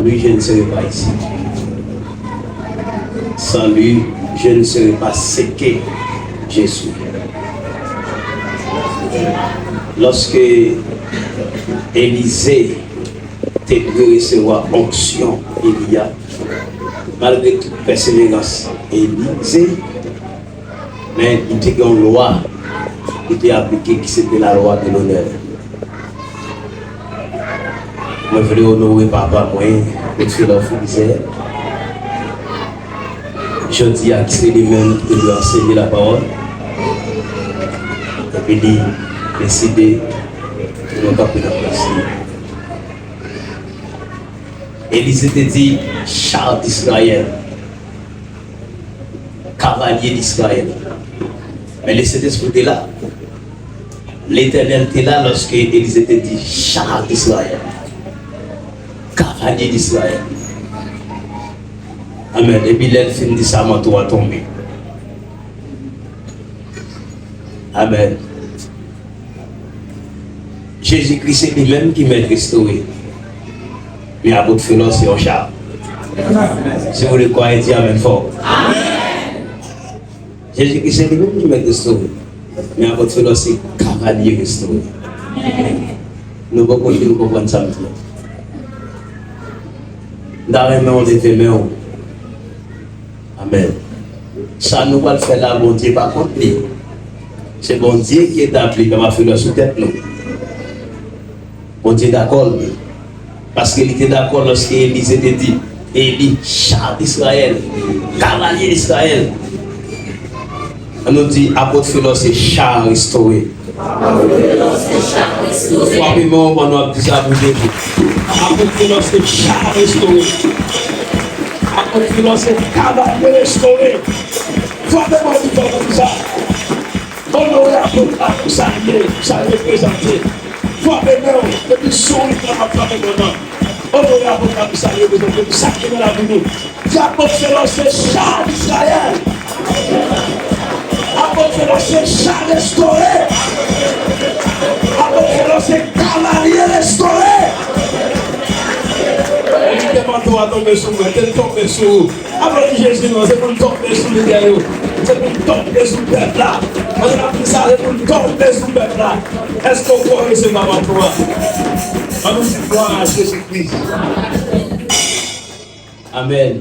lui, je ne serai pas ici. Sans lui, je ne serai pas ce que je suis. Lorsque Élisée était pu recevoir onction, Élia, malgré toute persévérance, Élisée, mais il était une loi qui était appliquée, qui c'était la loi de l'honneur. Moi, je voulais honorer papa, moi, pour faire leur misère. Je dis à qui c'est lui-même qui lui a enseigné la parole. Et puis, il a décidé de ne pas prendre la place. Élisée te dit, char d'Israël, cavalier d'Israël. Mais le Saint-Esprit était là. L'Éternel était là lorsque Élisée te dit, char d'Israël, cavalier d'Israël. Amen. Et puis l'elle finit ça, manteau va tomber. Amen. Jésus-Christ, c'est lui-même qui m'a restauré. Mais à bout de feu, c'est un char. Si vous le croyez, dites Amen fort. Amen. Jésus-Christ, c'est lui-même qui m'a restauré. Mais à bout de feu, c'est cavalier restauré. Nous pouvons comprendre ça maintenant. Dans les mains, on est mains. Amen. Ça nous va le faire là, bon Dieu, par contre, c'est bon Dieu qui est appelé comme a fait le sous-tête, nous. Bon Dieu d'accord. Parce qu'il était d'accord lorsque Élisée était dit, Élie, char d'Israël, cavalier d'Israël. On nous dit, apôtre Philo, c'est char restauré. Frappez-moi, on va nous ça pour dire. Apôtre Philo, c'est char restauré. Apôtre Philo, c'est cavalier restauré. Frappez-moi, on va nous ça. Honoré apôtre, ça représenté. Frappez-moi, depuis son temps, frappez-moi. Honoré apôtre, ça représenté. Ça qui est la vie. Apôtre Philo, c'est char d'Israël. Apôtre Philo, c'est char restauré. Apôtre Philo, c'est cavalier restauré. Et le manteau a tombé sur moi, tel tombé sur vous. Après Jésus, c'est pour tomber sur les gars. C'est pour tomber sur le peuple là. On a pris ça, c'est pour tomber sur le peuple là. Est-ce qu'on peut recevoir ma foi? On nous dit gloire à Jésus-Christ. Amen.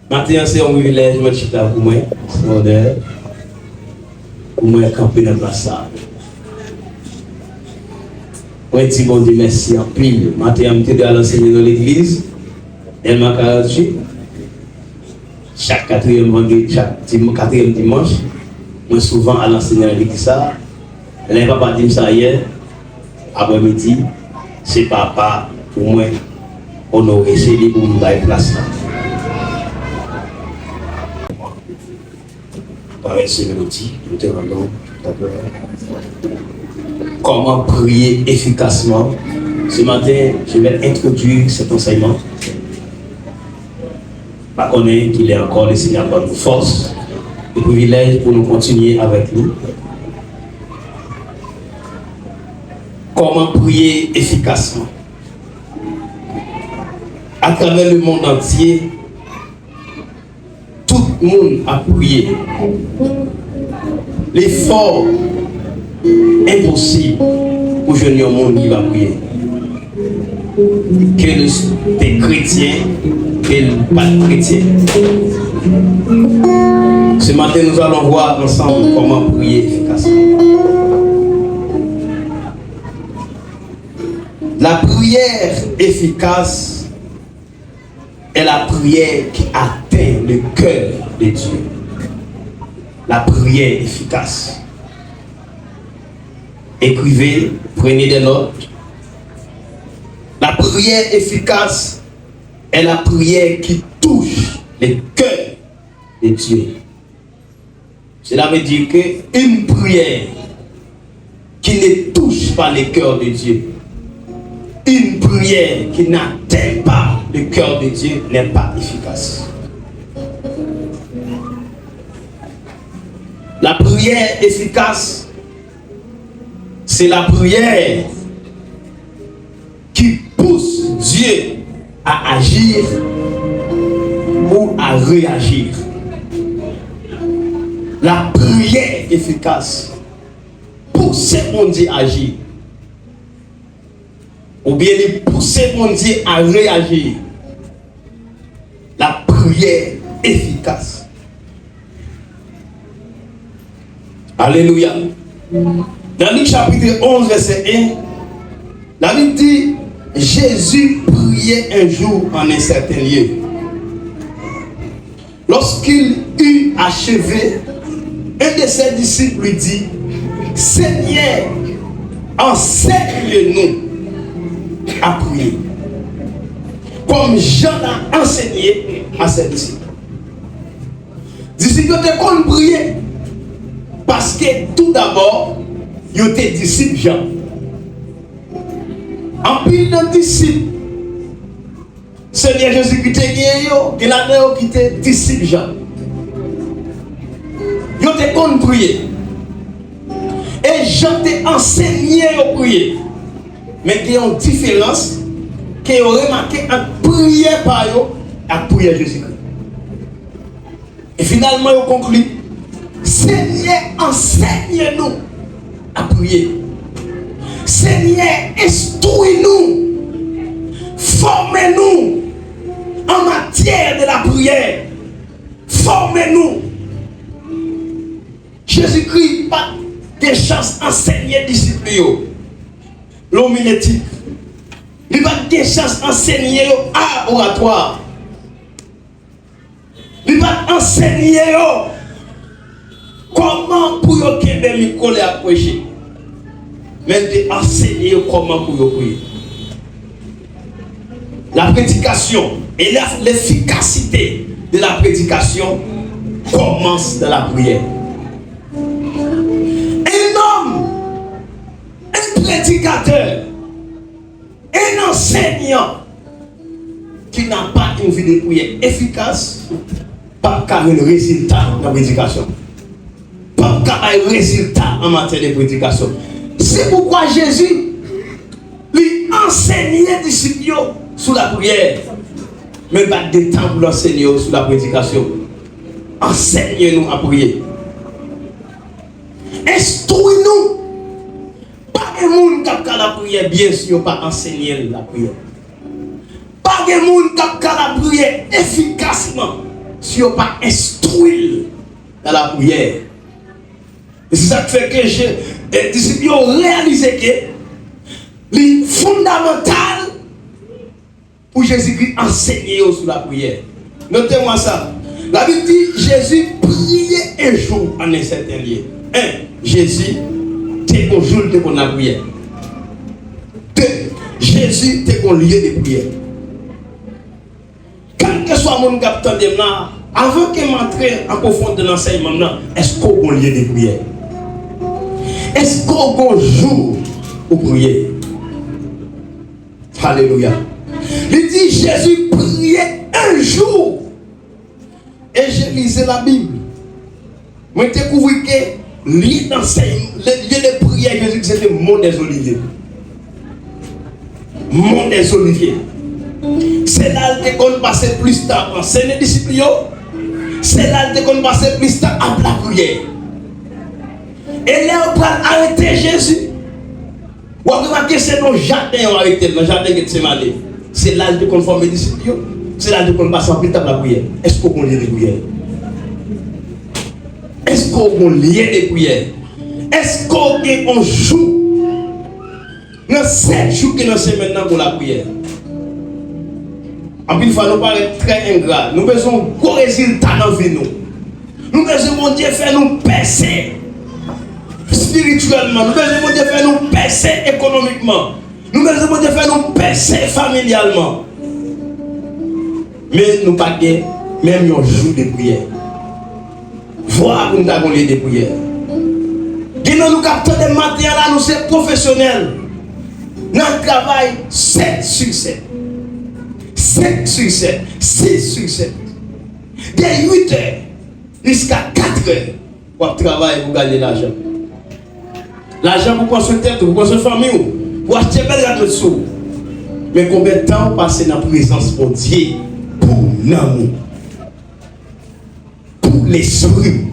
Maintenant, c'est un privilège, je suis là pour moi, c'est mon honneur, pour moi camper dans la place. Moi, je dis bon Dieu, merci en pile. Maintenant, je suis allé enseigner dans l'église, elle m'a 48. Chaque quatrième dimanche, moi souvent à l'enseigner dans l'église. Elle n'a pas dit ça hier, après-midi, c'est papa pour moi, honorer, c'est lui pour me donner place. Pareil, c'est mélodie, nous te rendons comment prier efficacement. Ce matin, je vais introduire cet enseignement. Pas connaître qu'il est encore le Seigneur pour nous force et privilège pour nous continuer avec nous. Comment prier efficacement. À travers le monde entier, tout le monde a prié. L'effort impossible pour jeune monde qui va prier. Que des chrétiens, que pas de chrétiens. Ce matin, nous allons voir ensemble comment prier efficacement. La prière efficace est la prière qui atteint le cœur de Dieu. La prière efficace. Écrivez, prenez des notes. La prière efficace est la prière qui touche le cœur de Dieu. Cela veut dire qu'une prière qui ne touche pas le cœur de Dieu, une prière qui n'atteint pas le cœur de Dieu n'est pas efficace. La prière efficace, C'est la prière qui pousse Dieu à agir ou à réagir. La prière efficace pousse mon Dieu à agir. Ou bien il pousse mon Dieu à réagir. La prière efficace. Alléluia. Dans Luc chapitre 11, verset 1, la Bible dit, Jésus priait un jour en un certain lieu. Lorsqu'il eut achevé, un de ses disciples lui dit, Seigneur, enseigne-nous à prier, comme Jean a enseigné à ses disciples. Disciples étaient qu'on prier parce que tout d'abord, ils étaient disciples Jean. En plus de disciples, Seigneur Jésus-Christ qui était disciple Jean. Ils étaient qu'on prier. Et Jean t'a enseigné à prier. Mais il y a une différence que vous remarquez entre prière par eux et prière Jésus-Christ. Et finalement, vous conclut, Seigneur, enseigne-nous à prier. Seigneur, instruis-nous, formez-nous en matière de la prière. Formez-nous. Jésus-Christ n'a pas de chance d'enseigner les disciples. L'homme éthique. Il n'a pas de chance d'enseigner à oratoire. Il n'a pas d'enseigner comment pour y avoir des micros à prêcher. Mais d'enseigner comment pour y prier. La prédication et l'efficacité de la prédication commence dans la prière. Un homme, un prédicateur, un enseignant qui n'a pas une vie de prière efficace, pas qu'à un résultat dans la prédication. Pas qu'à un résultat en matière de prédication. C'est pourquoi Jésus lui enseignait les disciples sous la prière. Mais pas de temps pour l'enseigner sous la prédication. Enseignez-nous à prier. Instruis-nous. Pas de monde qui a la prière bien sûr pas enseigner la prière. Pas de monde qui a la prière efficacement si on pas instruit dans la prière. Et c'est ça qui fait que les disciples ont réalisé que le fondamental pour Jésus-Christ enseigner sur la prière. Notez-moi ça. La Bible dit Jésus priait un jour en un certain lieu. 1. Jésus était un jour de la prière. 2. Jésus était un lieu de prière. Quel que soit mon capitaine de là, avant que m'entre en profondeur de l'enseignement, est-ce qu'on a un lieu de prière? Est-ce qu'on a un jour pour prier? Alléluia. Il dit Jésus priait un jour. Et je lisais la Bible. Moi, j'ai découvert que lieu d'enseignement, lieu de prière, Jésus, c'était le mont des Oliviers. Mont des Oliviers. C'est là qu'on passait plus de temps à enseigner les disciples. C'est là qu'on passait plus de temps à la prière. Et là, on va arrêter Jésus. Ou on va c'est dans le jardin, on va arrêter, dans le jardin de Gethsemane. C'est là qu'on forme les disciples. C'est là qu'on passe en plus de temps à la prière. Est-ce qu'on a lieu de prière? Est-ce qu'on a lieu de prière? Est-ce qu'on joue dans 7 jours que nous sommes maintenant pour la prière? En plus, il faut nous paraître très ingrat. Nous avons un gros résultat dans la vie. Nous avons mon Dieu faire nous percer spirituellement. Nous avons mon Dieu faire nous percer économiquement. Nous avons mon Dieu faire nous percer familialement. Mais nous pas même un jour de prière. Voir nous avons lieu de prière. Nous captons des matériels là, nous sommes professionnels. Nous travaillons 7 sur 7. 7 sur 7, 6 sur 7. De 8 heures jusqu'à 4 heures pour travailler pour gagner l'argent. L'argent pour prendre soin de tête, pour prendre soin de famille, pour acheter belle radio. Mais combien de temps passer dans la présence de Dieu pour l'amour, pour l'esprit?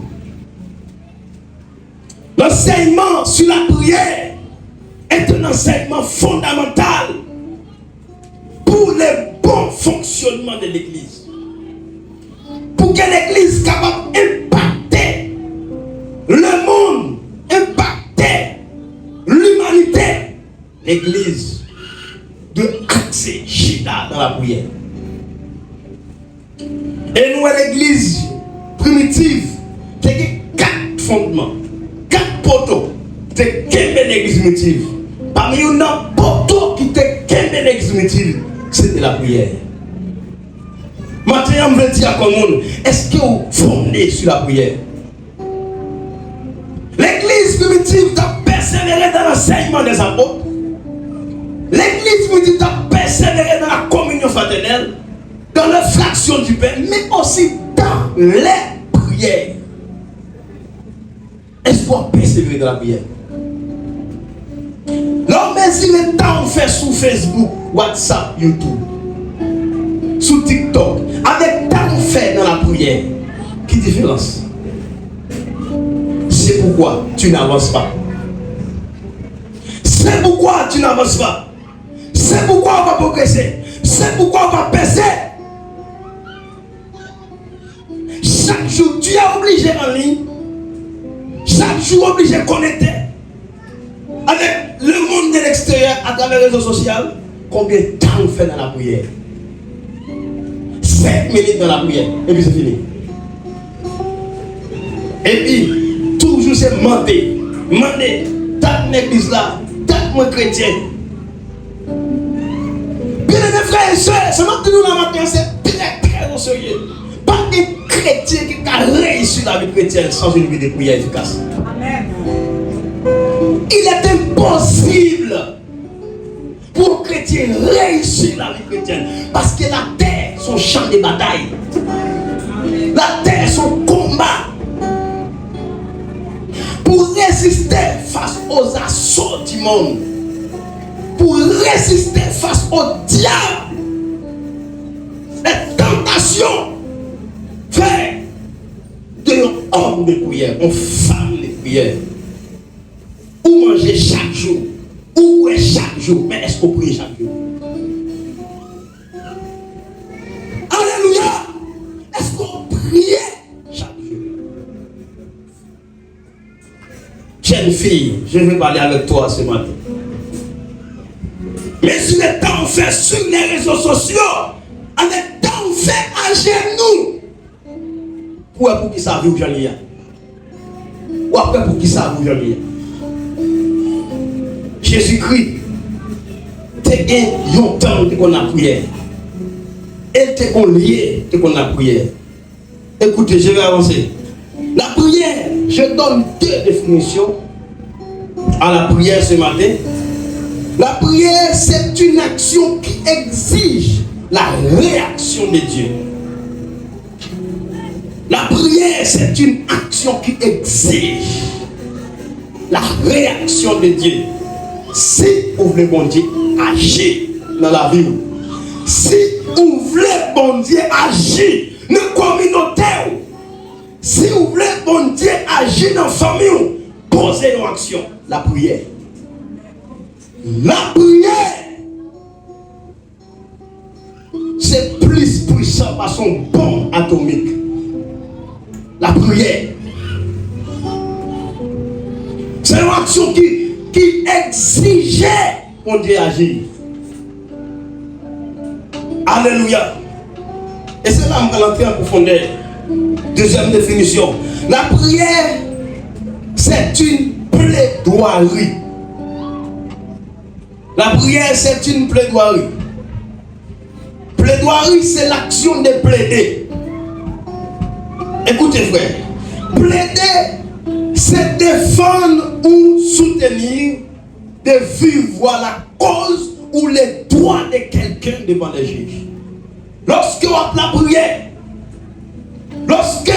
L'enseignement sur la prière est un enseignement fondamental pour le bon fonctionnement de l'Église. Pour que l'Église soit capable d'impacter le monde, impacter l'humanité, l'Église doit axer Chita dans la prière. Et nous, l'Église primitive, c'est 4 fondements, 4 poteaux. C'est l'église primitive. Parmi eux, un poteau qui était l'église primitive, c'était la prière. Maintenant, je veux dire à tout le monde, est-ce que vous fondez sur la prière? L'église primitive a persévéré dans l'enseignement des apôtres. L'église primitive a persévéré dans la communion fraternelle, dans la fraction du pain, mais aussi dans les prières. Est-ce qu'on a persévéré dans la prière? L'homme mesure le temps fait sur Facebook, WhatsApp, YouTube, sur TikTok, avec temps fait dans la prière. Quelle différence? C'est pourquoi tu n'avances pas. C'est pourquoi tu n'avances pas. C'est pourquoi on va progresser. C'est pourquoi on va percer. Chaque jour, tu es obligé en ligne. Chaque jour, obligé de connecter avec le monde de l'extérieur à travers les réseaux sociaux. Combien de temps on fait dans la prière? 7 minutes dans la prière. Et puis c'est fini. Et puis, toujours c'est demander. Demander. T'as une église là. T'as mon chrétien. Bien mes frères et sœurs, c'est maintenant la matin, c'est très au sérieux. Pas de chrétien qui a réussi la vie chrétienne sans une vie de prière efficace. Amen. Il est impossible pour un chrétien réussir la vie chrétienne parce que la terre, son champ de bataille. La terre, son combat. Pour résister face aux assauts du monde. Pour résister face au diable. Les tentations. Faire de l'homme de prière, une femme de prière. Ou manger chaque jour, ou ouais chaque jour, mais est-ce qu'on prie chaque jour? Alléluia! Est-ce qu'on prie chaque jour? Jeune fille, je vais parler avec toi ce matin. Mais sur le temps fait sur les réseaux sociaux, avec temps fait à genoux. Pour qui ça vous j'en ai? Ou après pour qui ça vous j'en ai? Jésus-Christ, t'es un temps qu'on a prié. Et t'es un lié qu'on a prié. Écoutez, je vais avancer. La prière, je donne 2 définitions à la prière ce matin. La prière, c'est une action qui exige la réaction de Dieu. La prière, c'est une action qui exige la réaction de Dieu. Si vous voulez bon Dieu agir dans la vie, si vous voulez bon Dieu agir dans la communauté, si vous voulez bon Dieu agir dans la famille, posez une action. La prière. La prière, c'est plus puissant par son bombe atomique. La prière, c'est une action qui exigeait qu'on Dieu agir. Alléluia. Et c'est là que je vais entrer en profondeur. Deuxième définition. La prière, c'est une plaidoirie. La prière, c'est une plaidoirie. Plaidoirie, c'est l'action de plaider. Écoutez, frère. Plaider, c'est défendre ou soutenir de vivre la cause ou les droits de quelqu'un devant les juges. Lorsque vous avez la prière, lorsque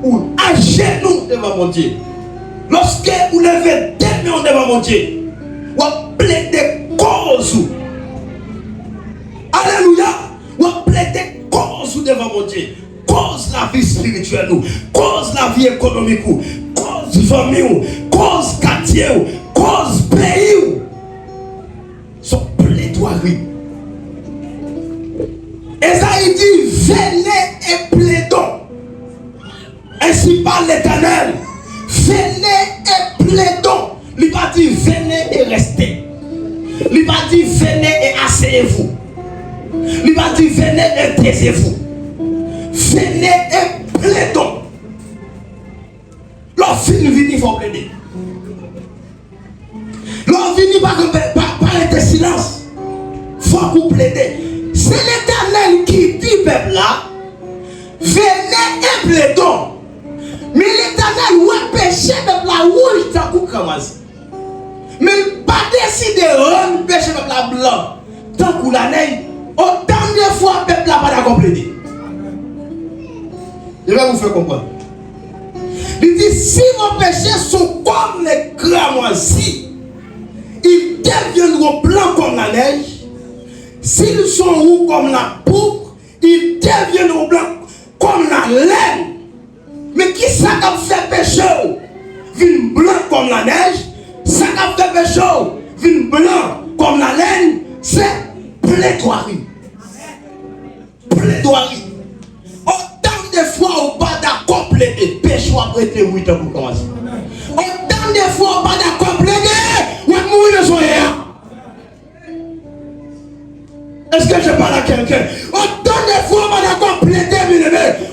vous agissez nous devant mon Dieu, Lorsque vous levez des mains devant mon Dieu, vous plaidez cause. Alléluia. Vous plaidez cause devant mon Dieu. Cause la vie spirituelle, cause la vie économique, cause famille, cause quartier, cause pays. Son plaidoirie. Esaïe dit, venez et plaidons. Ainsi parle l'Éternel. Venez et plaidons. Il va dire, venez et restez. Il va dire, venez et asseyez-vous. Il va dire, venez et taisez-vous. Venez et plaidons. Lorsqu'il vient, il faut plaider. Lorsqu'il vient, pas être silence. Il faut vous plaider. C'est l'Éternel qui dit, peuple là, venez et plaidons. Mais l'Éternel, où est péché, peuple là, où est ta coupe ramasse. Mais il n'a pas décidé de rendre péché, peuple là, blanc. Tant que l'année, autant de fois, peuple là, pas d'accord plaider. Je vais vous faire comprendre. Il dit, si vos péchés sont comme les cramoisis, ils deviendront blancs comme la neige. S'ils sont roux comme la pourpre, ils deviendront blancs comme la laine. Mais qui ça qui fait péché? Vin blanc comme la neige. Ça qui fait péché? Vin blanc comme la laine. C'est plaidoirie. Plaidoirie. Autant de fois au pas d'accord plaider, péché ou après te oui pour commencer. Autant de fois au pas d'accord plaider, ou mourir de soyer. Est-ce que je parle à quelqu'un? Autant de fois au pas d'accord plaider,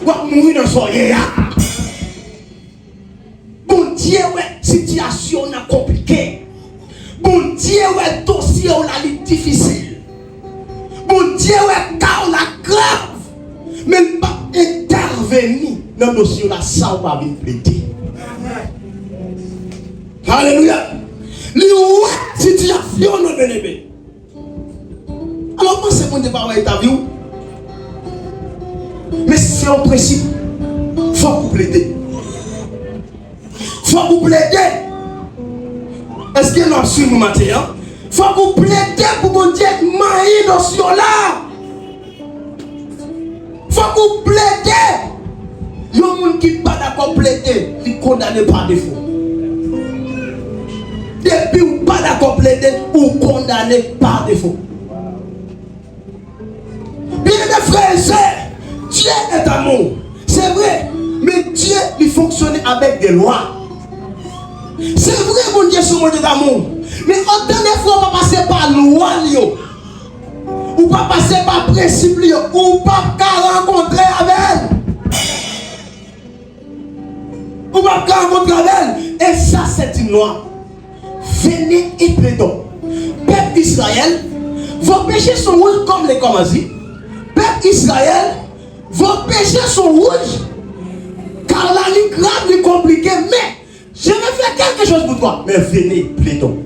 ou mourir de soyer. Bon Dieu, ouais, situation compliquée. Bon Dieu, ouais, dossier la difficile. Bon Dieu, ouais, cas la grave. Mais pas intervenir dans le dossier là, ça va venir plaider. Alléluia. La situation non bien. Alors, moi, c'est mon débat avec ta vie. Mais c'est un principe. Il faut vous plaider. Il faut vous plaider. Est-ce qu'il y a un suivi matin? Il faut vous plaider pour mon Dieu maïs dans ce là. Il faut vous plaider. Il y a un monde qui n'est pas d'accord plaider, il est condamné par défaut. Depuis ou pas d'accord plaider, ou condamné par défaut. Bien mes frères et sœurs, Dieu est amour. C'est vrai, mais Dieu il fonctionne avec des lois. C'est vrai, mon Dieu, c'est un monde d'amour. Mais autant de fois, on va passer par loi, ou pas passer par principe, ou pas rencontrer avec elle. Ou pas rencontrer avec elle. Et ça, c'est une loi. Venez et plaidons. Peuple Israël, vos péchés sont rouges comme les Kamazi. Peuple Israël, vos péchés sont rouges. Car la ligne grave est compliquée, mais je vais faire quelque chose pour toi. Mais venez, plaidons.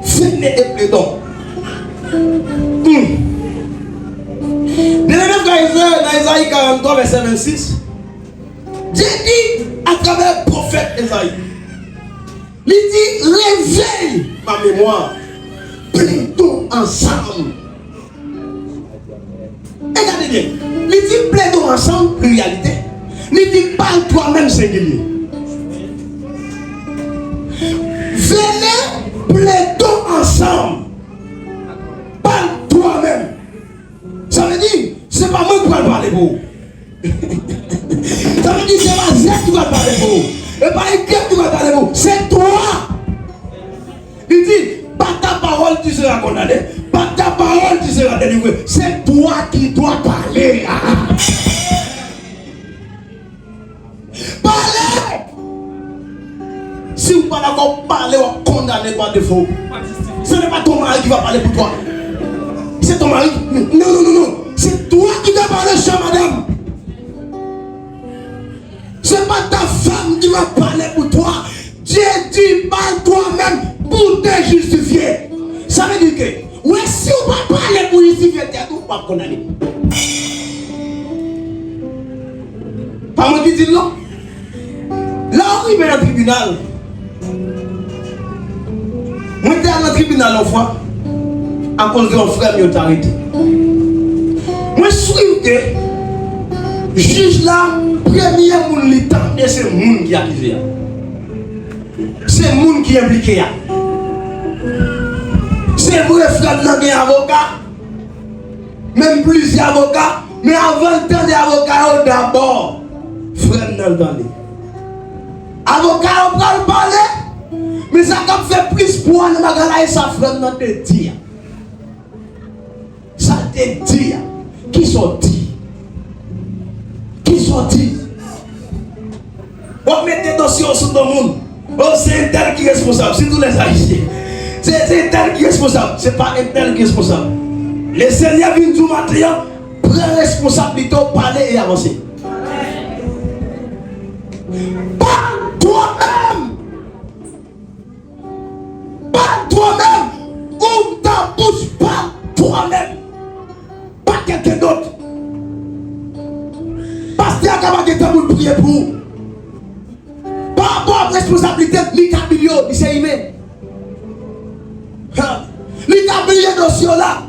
Venez et plaidons. Bien dans Isaïe 43, verset 26, Dieu dit à travers le prophète Isaïe, il dit, réveille ma mémoire, plaidons ensemble. Regardez bien, il dit plaidons ensemble, pluralité. Il dit parle toi-même singulier. Venez, plaidons ensemble. Parle toi-même. Ça veut dire, c'est pas moi qui va parler pour vous. Ça veut dire, c'est pas Zé qui va parler pour vous. Et pas Équipe qui va parler pour vous. C'est toi. Il dit, par ta parole tu seras condamné. Par ta parole tu seras délivré. C'est toi qui dois parler. Parlez. Si vous ne parlez pas parler, vous condamné par défaut. Ce n'est pas ton mari qui va parler pour toi. C'est ton mari. Non. C'est toi qui dois parler, chère madame. Ce n'est pas ta femme qui va parler pour toi. Dieu dit, parle toi-même pour te justifier. Ça veut dire que, ouais, si on va parler pour justifier, tu ne vas pas condamner. Pas moi qui dis non. Là, arrivé dans le tribunal. Moi, j'étais dans le tribunal une fois, à cause de mon frère qui a arrêté. Moi, je suis que le juge là, premier monde qui tente, c'est le monde qui a accusé. C'est le monde qui est impliqué. C'est vrai, frère, nous avons un avocat, même plusieurs avocats, mais avant le temps des avocats, d'abord, frère, nous avons avocat, on va le parler, mais ça fait plus pour nous, et ça, frère, nous te dire. Ça te dit. Qui sortit? Qui sortit? On met des dossiers sur tout le monde. Oh, c'est un tel qui est responsable. C'est tous les haïtiens. C'est un tel qui est responsable. C'est pas un tel qui est responsable. Les seigneurs viennent du matin, prennent responsabilité, parler et avancer. Pas toi-même. Pas toi-même. Ouvre ta bouche, pas toi-même. Pas quelqu'un d'autre. Pasteur qui va pour prier pour vous. Par rapport à la responsabilité, l'Ikabilio, il s'est aimé. L'Ikabilio dossier là.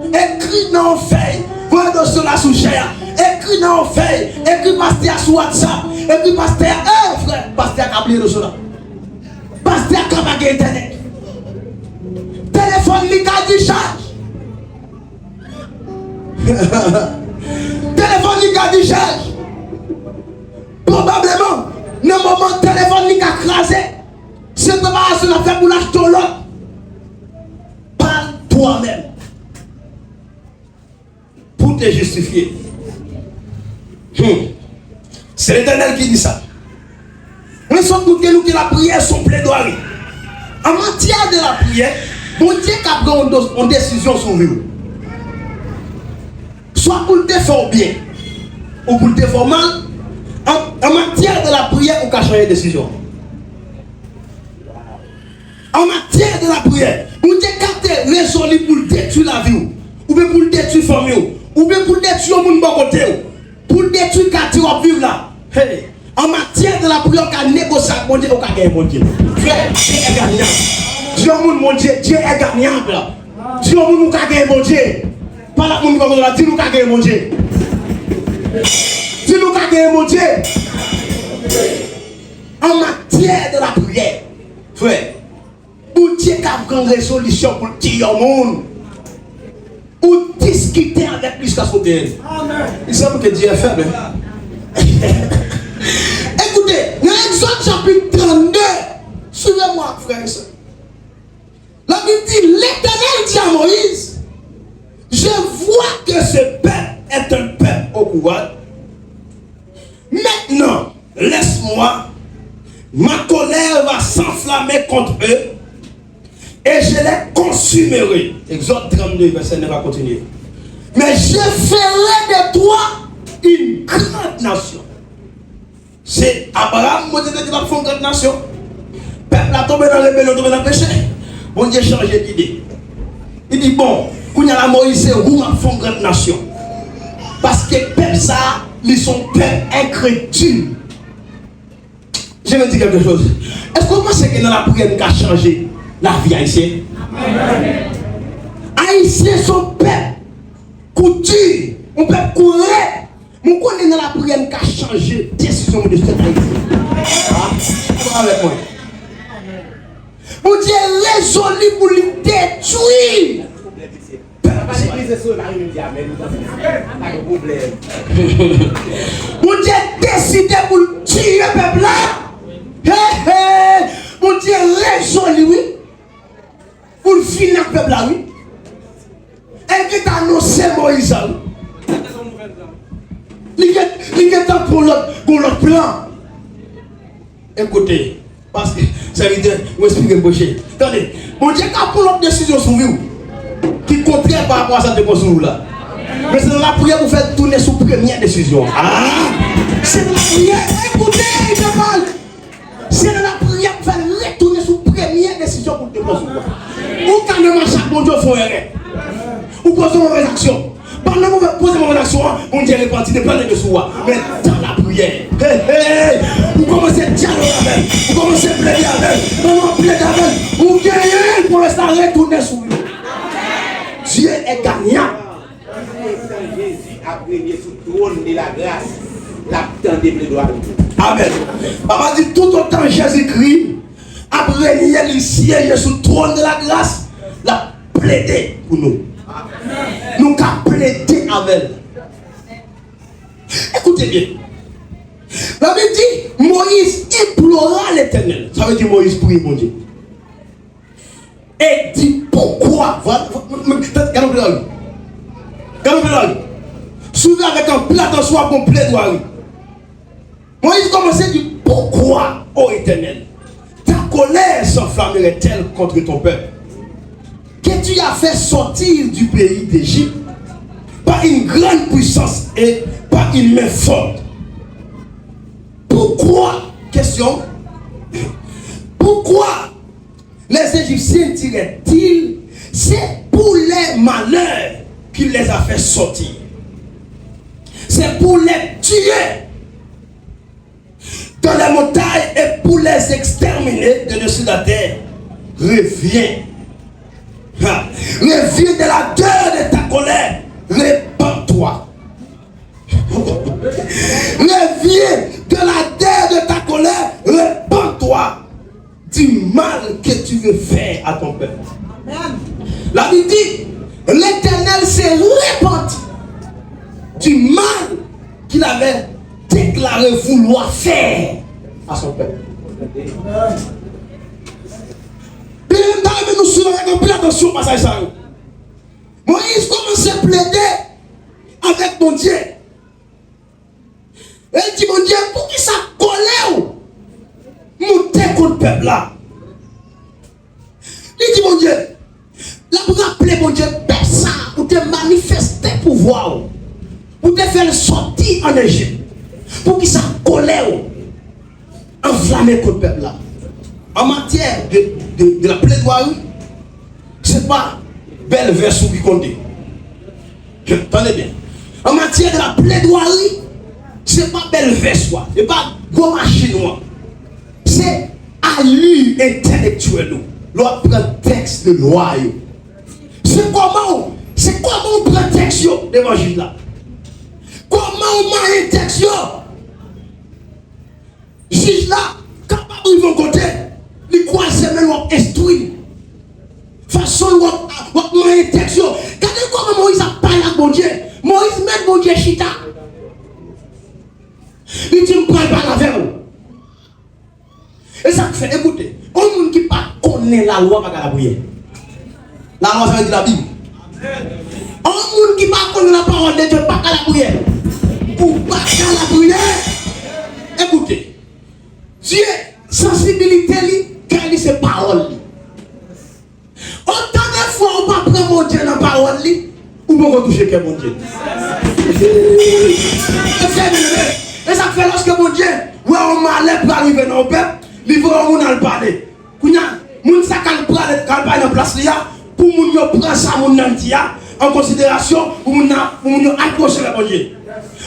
Écrit dans une feuille. Voyez dossier là sous chair. Écrit dans une feuille. Écrit pasteur sur WhatsApp. Écrit pasteur. Frère, pasteur qui a oublié dossier là. Pasteur qui a pas internet. Téléphone l'Ikabilio charge. Téléphone qui a dit charge. Probablement, dans le moment téléphone qui a crasé, c'est préparation à faire pour l'acheter l'autre. Parle toi-même. Pour te justifier. C'est l'Éternel qui dit ça. Nous sommes tous que la prière son plaidoirie. En matière de la prière, bon Dieu qui a pris une décision sur vous. Soit pour le faire bien, ou pour le faire mal, en matière de la prière, on peut changer de décision. En matière de la prière, on peut résolu pour détruire la vie, ou bien pour détruire la famille, ou bien pour détruire le monde de côté, pour détruire le quartier où on vit là. Hey. En matière de la prière, on peut négocier avec mon Dieu, on peut gagner mon Dieu. Frère, Dieu est gagnant. Dieu est mon Dieu, Dieu est gagnant. Dieu est mon Dieu, mon Dieu. Pas la monde comme ça, dis-nous qu'à gagner mon Dieu. Dis-nous qu'à gagner mon Dieu. En matière de la prière, frère, ou Dieu qui a une résolution pour tirer au monde, ou discuter avec lui jusqu'à son terrain. Il semble que Dieu est faible. Écoutez, dans l'Exode chapitre 32, suivez-moi, frère et soeur. La Bible dit, l'Éternel dit à Moïse, je vois que ce peuple est un peuple au pouvoir. Maintenant, laisse-moi, ma colère va s'enflammer contre eux et je les consumerai. Exode 32, verset 9 va continuer. Mais je ferai de toi une grande nation. C'est Abraham, mon Dieu, qui va faire une grande nation. Le peuple a tombé dans le rébellion, tombé dans le péché. Mon Dieu a changé d'idée. Il dit bon. Quand il y a la Moïse, c'est où on fait une grande nation. Parce que les peuples, ça, ils sont peuples incrédules. Je vais dire quelque chose. Est-ce que vous pensez que dans la prière, nous avons changé la vie haïtienne? Haïtiens sont peuple couture, on peut courir. Mon connaît dans la prière, nous avons changé la décision de cette haïtien. Avec moi. Mon Dieu est résolu pour le détruire. Mon Dieu décidé pour tuer le peuple là. Mon Dieu résolu, oui. Pour finir le peuple là, oui. Et qui t'a annoncé Moïse. Il est temps pour l'autre plan. Écoutez, parce que ça veut dire, vous expliquez mon Dieu. Attendez, mon Dieu a pris l'autre décision sur vous. Qui contraire par rapport à cette décision là. Mais c'est dans la prière pour faire tourner sur la première décision. C'est dans la prière, écoutez, je parle. C'est dans la prière pour faire retourner sur la première décision pour te poser. Ou quand même chaque bon Dieu fait erreur. Ou poser une mauvaise action. Pendant que vous posez une mauvaise action, on dit répartir des plans de soi. Mais dans la prière. prière. Vous commencez à dialoguer avec, vous commencez à plaider avec, vous plaider avec, vous gagnez pour l'instant retourner sur lui. Dieu est gagnant. Jésus a régné sur le trône de la grâce, l'attend des plaidoiries. Amen. Papa dit tout autant Jésus-Christ a régné, il siège sur le trône de la grâce, l'a plaidé pour nous. Nous avons plaidé avec. Écoutez bien. La Bible dit Moïse implora l'Éternel. Ça veut dire Moïse prie mon Dieu. Et dit pourquoi. Suivez avec un plat en soi pour plaidoirie. Moïse commençait à dire pourquoi, ô Éternel, ta colère s'enflammerait-elle contre ton peuple que tu as fait sortir du pays d'Égypte par une grande puissance et par une main forte. Pourquoi, question, pourquoi les Égyptiens tiraient-ils? C'est pour les malheurs qu'il les a fait sortir. C'est pour les tuer dans les montagnes et pour les exterminer de dessus de la terre. Reviens. Reviens de la gueule de ta colère. Répands-toi. Reviens de la terre de ta colère. Répands-toi du mal que tu veux faire à ton peuple. La Bible dit, l'Éternel s'est répandu du mal qu'il avait déclaré vouloir faire à son peuple. Bien, nous suivons avec un peu d'attention au passage. Moïse commence à plaider avec mon Dieu. Et il dit, mon Dieu, pour qui ça colère monter contre le peuple là? Il dit, mon Dieu, là pour rappeler mon Dieu, personne pour te manifester pouvoir, pour te faire sortir en Égypte, pour qui ça colère enflammer contre le peuple là. En matière de la plaidoirie, ce n'est pas belle version qui compte. Attendez bien. En matière de la plaidoirie, ce n'est pas belle version, ce n'est pas gros machine. C'est allure intellectuelle. L'on prend texte de loi. C'est comment on prend texte d'évangile là. Comment on met un texte? Juge là, capable de vont côté. Les croisés même ont instruit. Façon où on est texte. Regardez comment Moïse a parlé à mon Dieu. Moïse met mon Dieu chita. Il dit, je ne parle pas avec vous. Et ça fait, écoutez, un monde qui ne connaît pas la loi, pas la prière. La loi, ça veut dire la Bible. Un monde qui ne connaît pas la parole de Dieu, pas la prière. Pour pas la prière, écoutez, Dieu, sensibilité, quand il ses paroles. Autant de fois, on ne peut pas prendre mon Dieu dans la parole, ou on va toucher que mon Dieu. Et ça fait lorsque mon Dieu, ouais, on m'allait pour arriver dans le peuple, il faut qu'on a le parler. Quand on ça quand parler dans place là, pour qu'on prenne ça en considération, pour qu'on approche vers mon Dieu.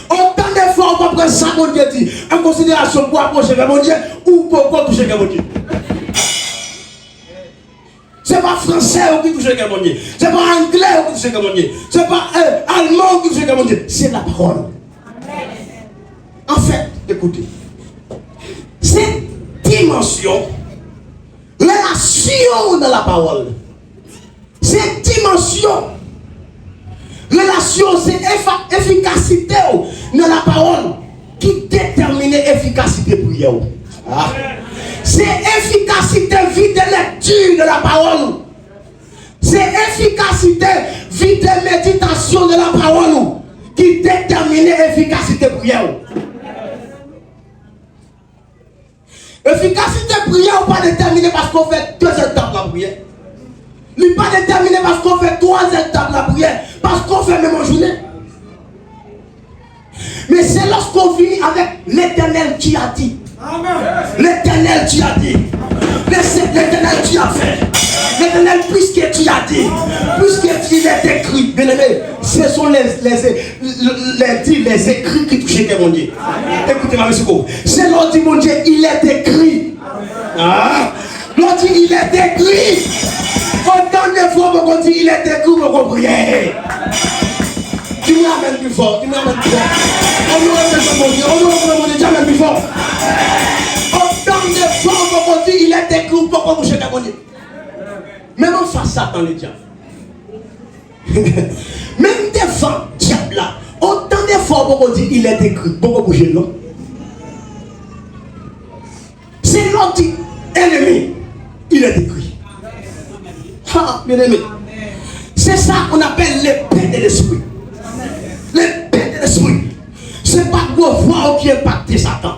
Autant de fois, on va prendre ça, mon Dieu dit, en considération pour approcher vers mon Dieu, ou pour toucher vers mon Dieu. Ce n'est pas français qui touche vers mon Dieu. Ce n'est pas anglais qui touche vers mon Dieu. Ce n'est pas allemand qui touche vers mon Dieu. C'est la parole. En fait, écoutez, cette dimension, relation dans la parole, cette dimension, relation, c'est efficacité dans la parole qui détermine l'efficacité prière. Ah. C'est efficacité vie de lecture de la parole. C'est efficacité vie de méditation de la parole qui détermine l'efficacité prière. Efficacité prière n'est pas déterminée parce qu'on fait 2 étapes la prière. Il n'est pas déterminé parce qu'on fait 3 étapes la prière. Parce qu'on fait même en journée. Mais c'est lorsqu'on vit avec l'Éternel qui a dit. L'Éternel tu as dit. L'Éternel tu as fait. L'Éternel puisque tu as dit. Puisque tu est écrit. Bien aimé, Ce sont les écrits qui touchaient mon Dieu. Écoutez-moi, monsieur Kou. C'est l'on dit, mon Dieu, il est écrit. Ah, l'on dit, il est écrit. Autant de fois, on dit, il est écrit, vous comprenez. Tu me ramènes plus fort, tu me ramènes plus fort. On nous ramène mon Dieu, tu me ramènes plus fort. Autant de fois, on dit, il est écrit, pourquoi vous cherchez mon Dieu. Même en face Satan, les diables. Même des fois, diable là, autant de fois, on dit, il est écrit, pourquoi vous cherchez non. C'est l'autre ennemi, il est écrit. Ah, bien aimé. C'est ça qu'on appelle l'épée de l'esprit. L'épée de l'esprit. C'est pas vos voix qui impactent Satan.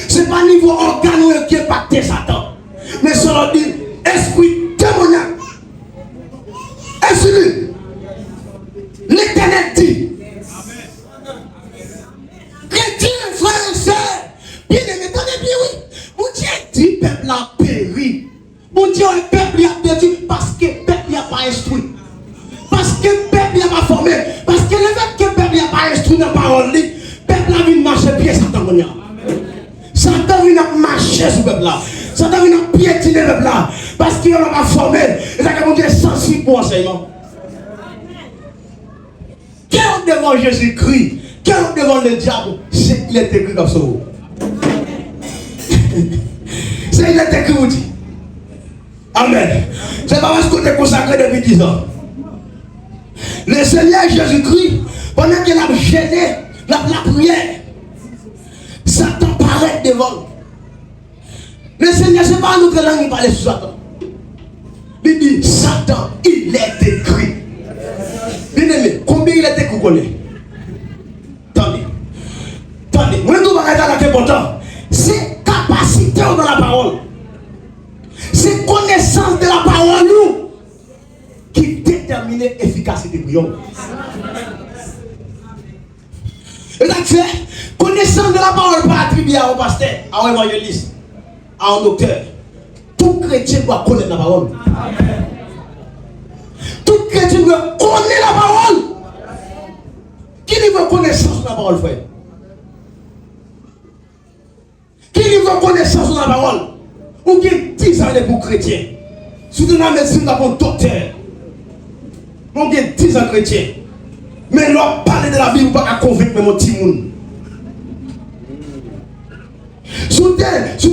C'est pas niveau organe qui impacte Satan. Mais c'est dit esprit démoniaque. Est-ce lui? L'Éternel dit. Chrétien, frère et sœur, bien aimé, tenez bien, oui. Mon Dieu dit, peuple a péri. Mon Dieu, le peuple a perdu parce que le peuple n'a pas instruit. Parce que le peuple n'a pas formé. Parce que le fait que le peuple n'a pas instruit dans la parole, le peuple a vu marcher pied Satan. Satan vient marcher sur le peuple là. Satan vient piétiner le peuple là. Parce qu'il n'a pas formé. Et ça a été sensible pour enseignement. Qui est devant Jésus-Christ? Qui est devant le diable? C'est il est écrit comme ça. C'est il est écrit, vous dit. Amen. C'est pas parce qu'on est consacré depuis 10 ans. Le Seigneur Jésus-Christ, pendant qu'il a gêné la prière, Satan paraît devant. Le Seigneur, c'est pas nous que l'on il parle sur Satan. Il dit, Satan, il est écrit. Bien aimé, combien il est écrit, vous connaissez? Attendez. Attendez. Moi, nous allons regarder la important. C'est capacité dans la parole. C'est connaissance de la parole nous qui détermine l'efficacité de l'homme. Et donc c'est connaissance de la parole pas attribuée au pasteur, à un évangéliste, à un docteur. Tout chrétien doit connaître la parole. Tout chrétien doit connaître la parole. Qui niveau connaissance de la parole, frère? Qui niveau connaissance de la parole? Ou qui 10 ans pour chrétien. Si tu as médecine, tu as un docteur. On a 10 ans chrétien. Mais l'on parle de la Bible, pas à convaincre mon petit monde. Si tu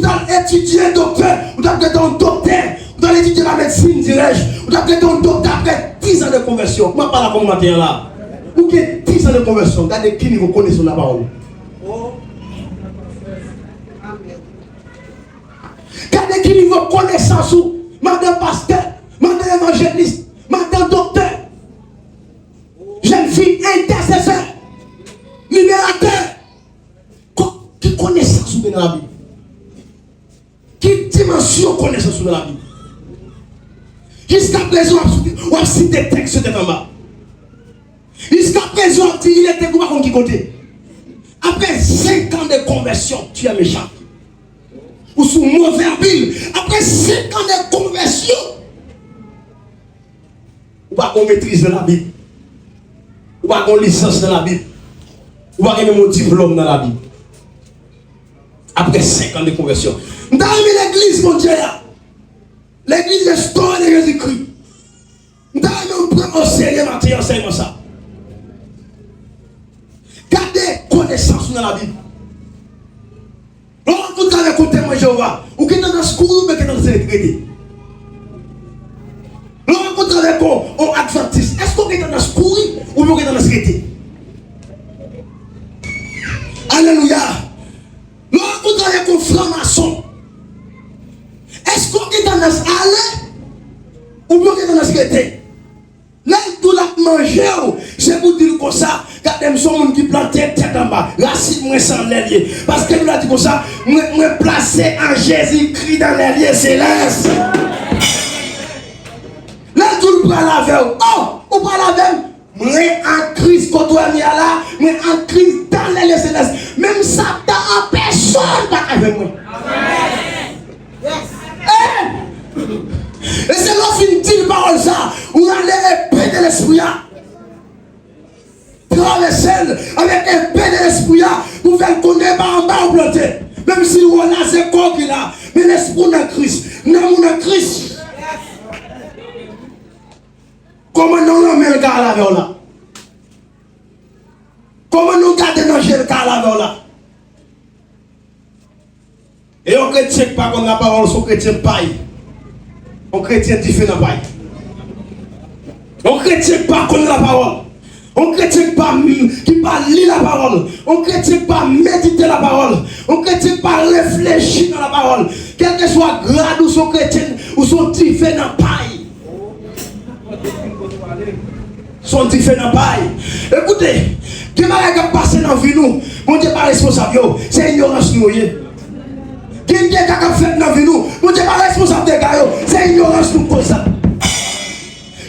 as étudié docteur, ou tu as été un docteur, ou tu as étudié la médecine, dirais-je, ou tu as été un docteur après 10 ans de conversion. Comment parle comme matin là? Ou qui 10 ans de conversion, regardez qui niveau connaît sur la parole. Regardez qui niveau connaissance ou madame pasteur, madame évangéliste, madame docteur, jeune fille intercesseur, libérateur. Qui connaissance dans la Bible? Qui dimension connaissance dans la Bible? Jusqu'à présent, on a cité des textes de bas. Jusqu'à présent, il était comment qui côté? Après 5 ans de conversion, tu es méchant. Ou sous mauvais Bible. Après 5 ans de conversion, ou pas qu'on maîtrise la Bible. Ou pas qu'on licence dans la Bible. Ou pas qu'on ait mon diplôme dans la Bible. Après 5 ans de conversion. Dans l'église, mon Dieu, l'église est store de Jésus-Christ. Dans le prend au sérieux matin, enseignement ça. Gardez connaissance dans la Bible. Lorsque vous avez écouté mon Jéhovah, ou qui est dans le secours, ou qui est dans le retraité. Lorsque vous avez un adventiste, est-ce qu'on est dans le secours, ou vous êtes dans le retraité? Alléluia. Lorsque vous avez un franc-maçon, est-ce qu'on est dans le aller, ou vous êtes dans le retraité? Là, tout l'a mangé, c'est pour dire comme ça, quand même, son monde qui plantait tête en bas, racine, moi, sans l'ailier. Parce que nous l'a dit comme ça, moi, placé en Jésus-Christ dans l'ailier céleste. Là, tout le prend la veille. Oh, ou pas la veille. Moi, en Christ, quand on est là, moi, en Christ, dans l'ailier céleste. Même Satan, en personne, pas avec moi. Et c'est là qu'il dit une parole ça, où on a l'épée de l'esprit. traverser avec un paix de l'esprit pour faire connaître par en bas ou planter. Même si on a ce corps qui là, mais l'esprit dans Christ, dans Christ. Comment nous l'emmène le gars là là? Comment nous gardons le gars là? Et on chrétien pas comme la parole, son chrétien paille. On chrétien différent paille. On chrétien pas comme la parole. On chrétien pas qui pas lire la parole. On chrétien pas méditer la parole. On chrétien pas réfléchir dans la parole. Quel que soit grade ou son chrétien ou son différent paille. Son différent paille. Écoutez, qui m'a passé dans la vie nous, mon Dieu pas responsable, c'est ignorance nous. Qui est fait dans la vie nous, mon Dieu pas responsable des gars, c'est ignorance nous comme ça.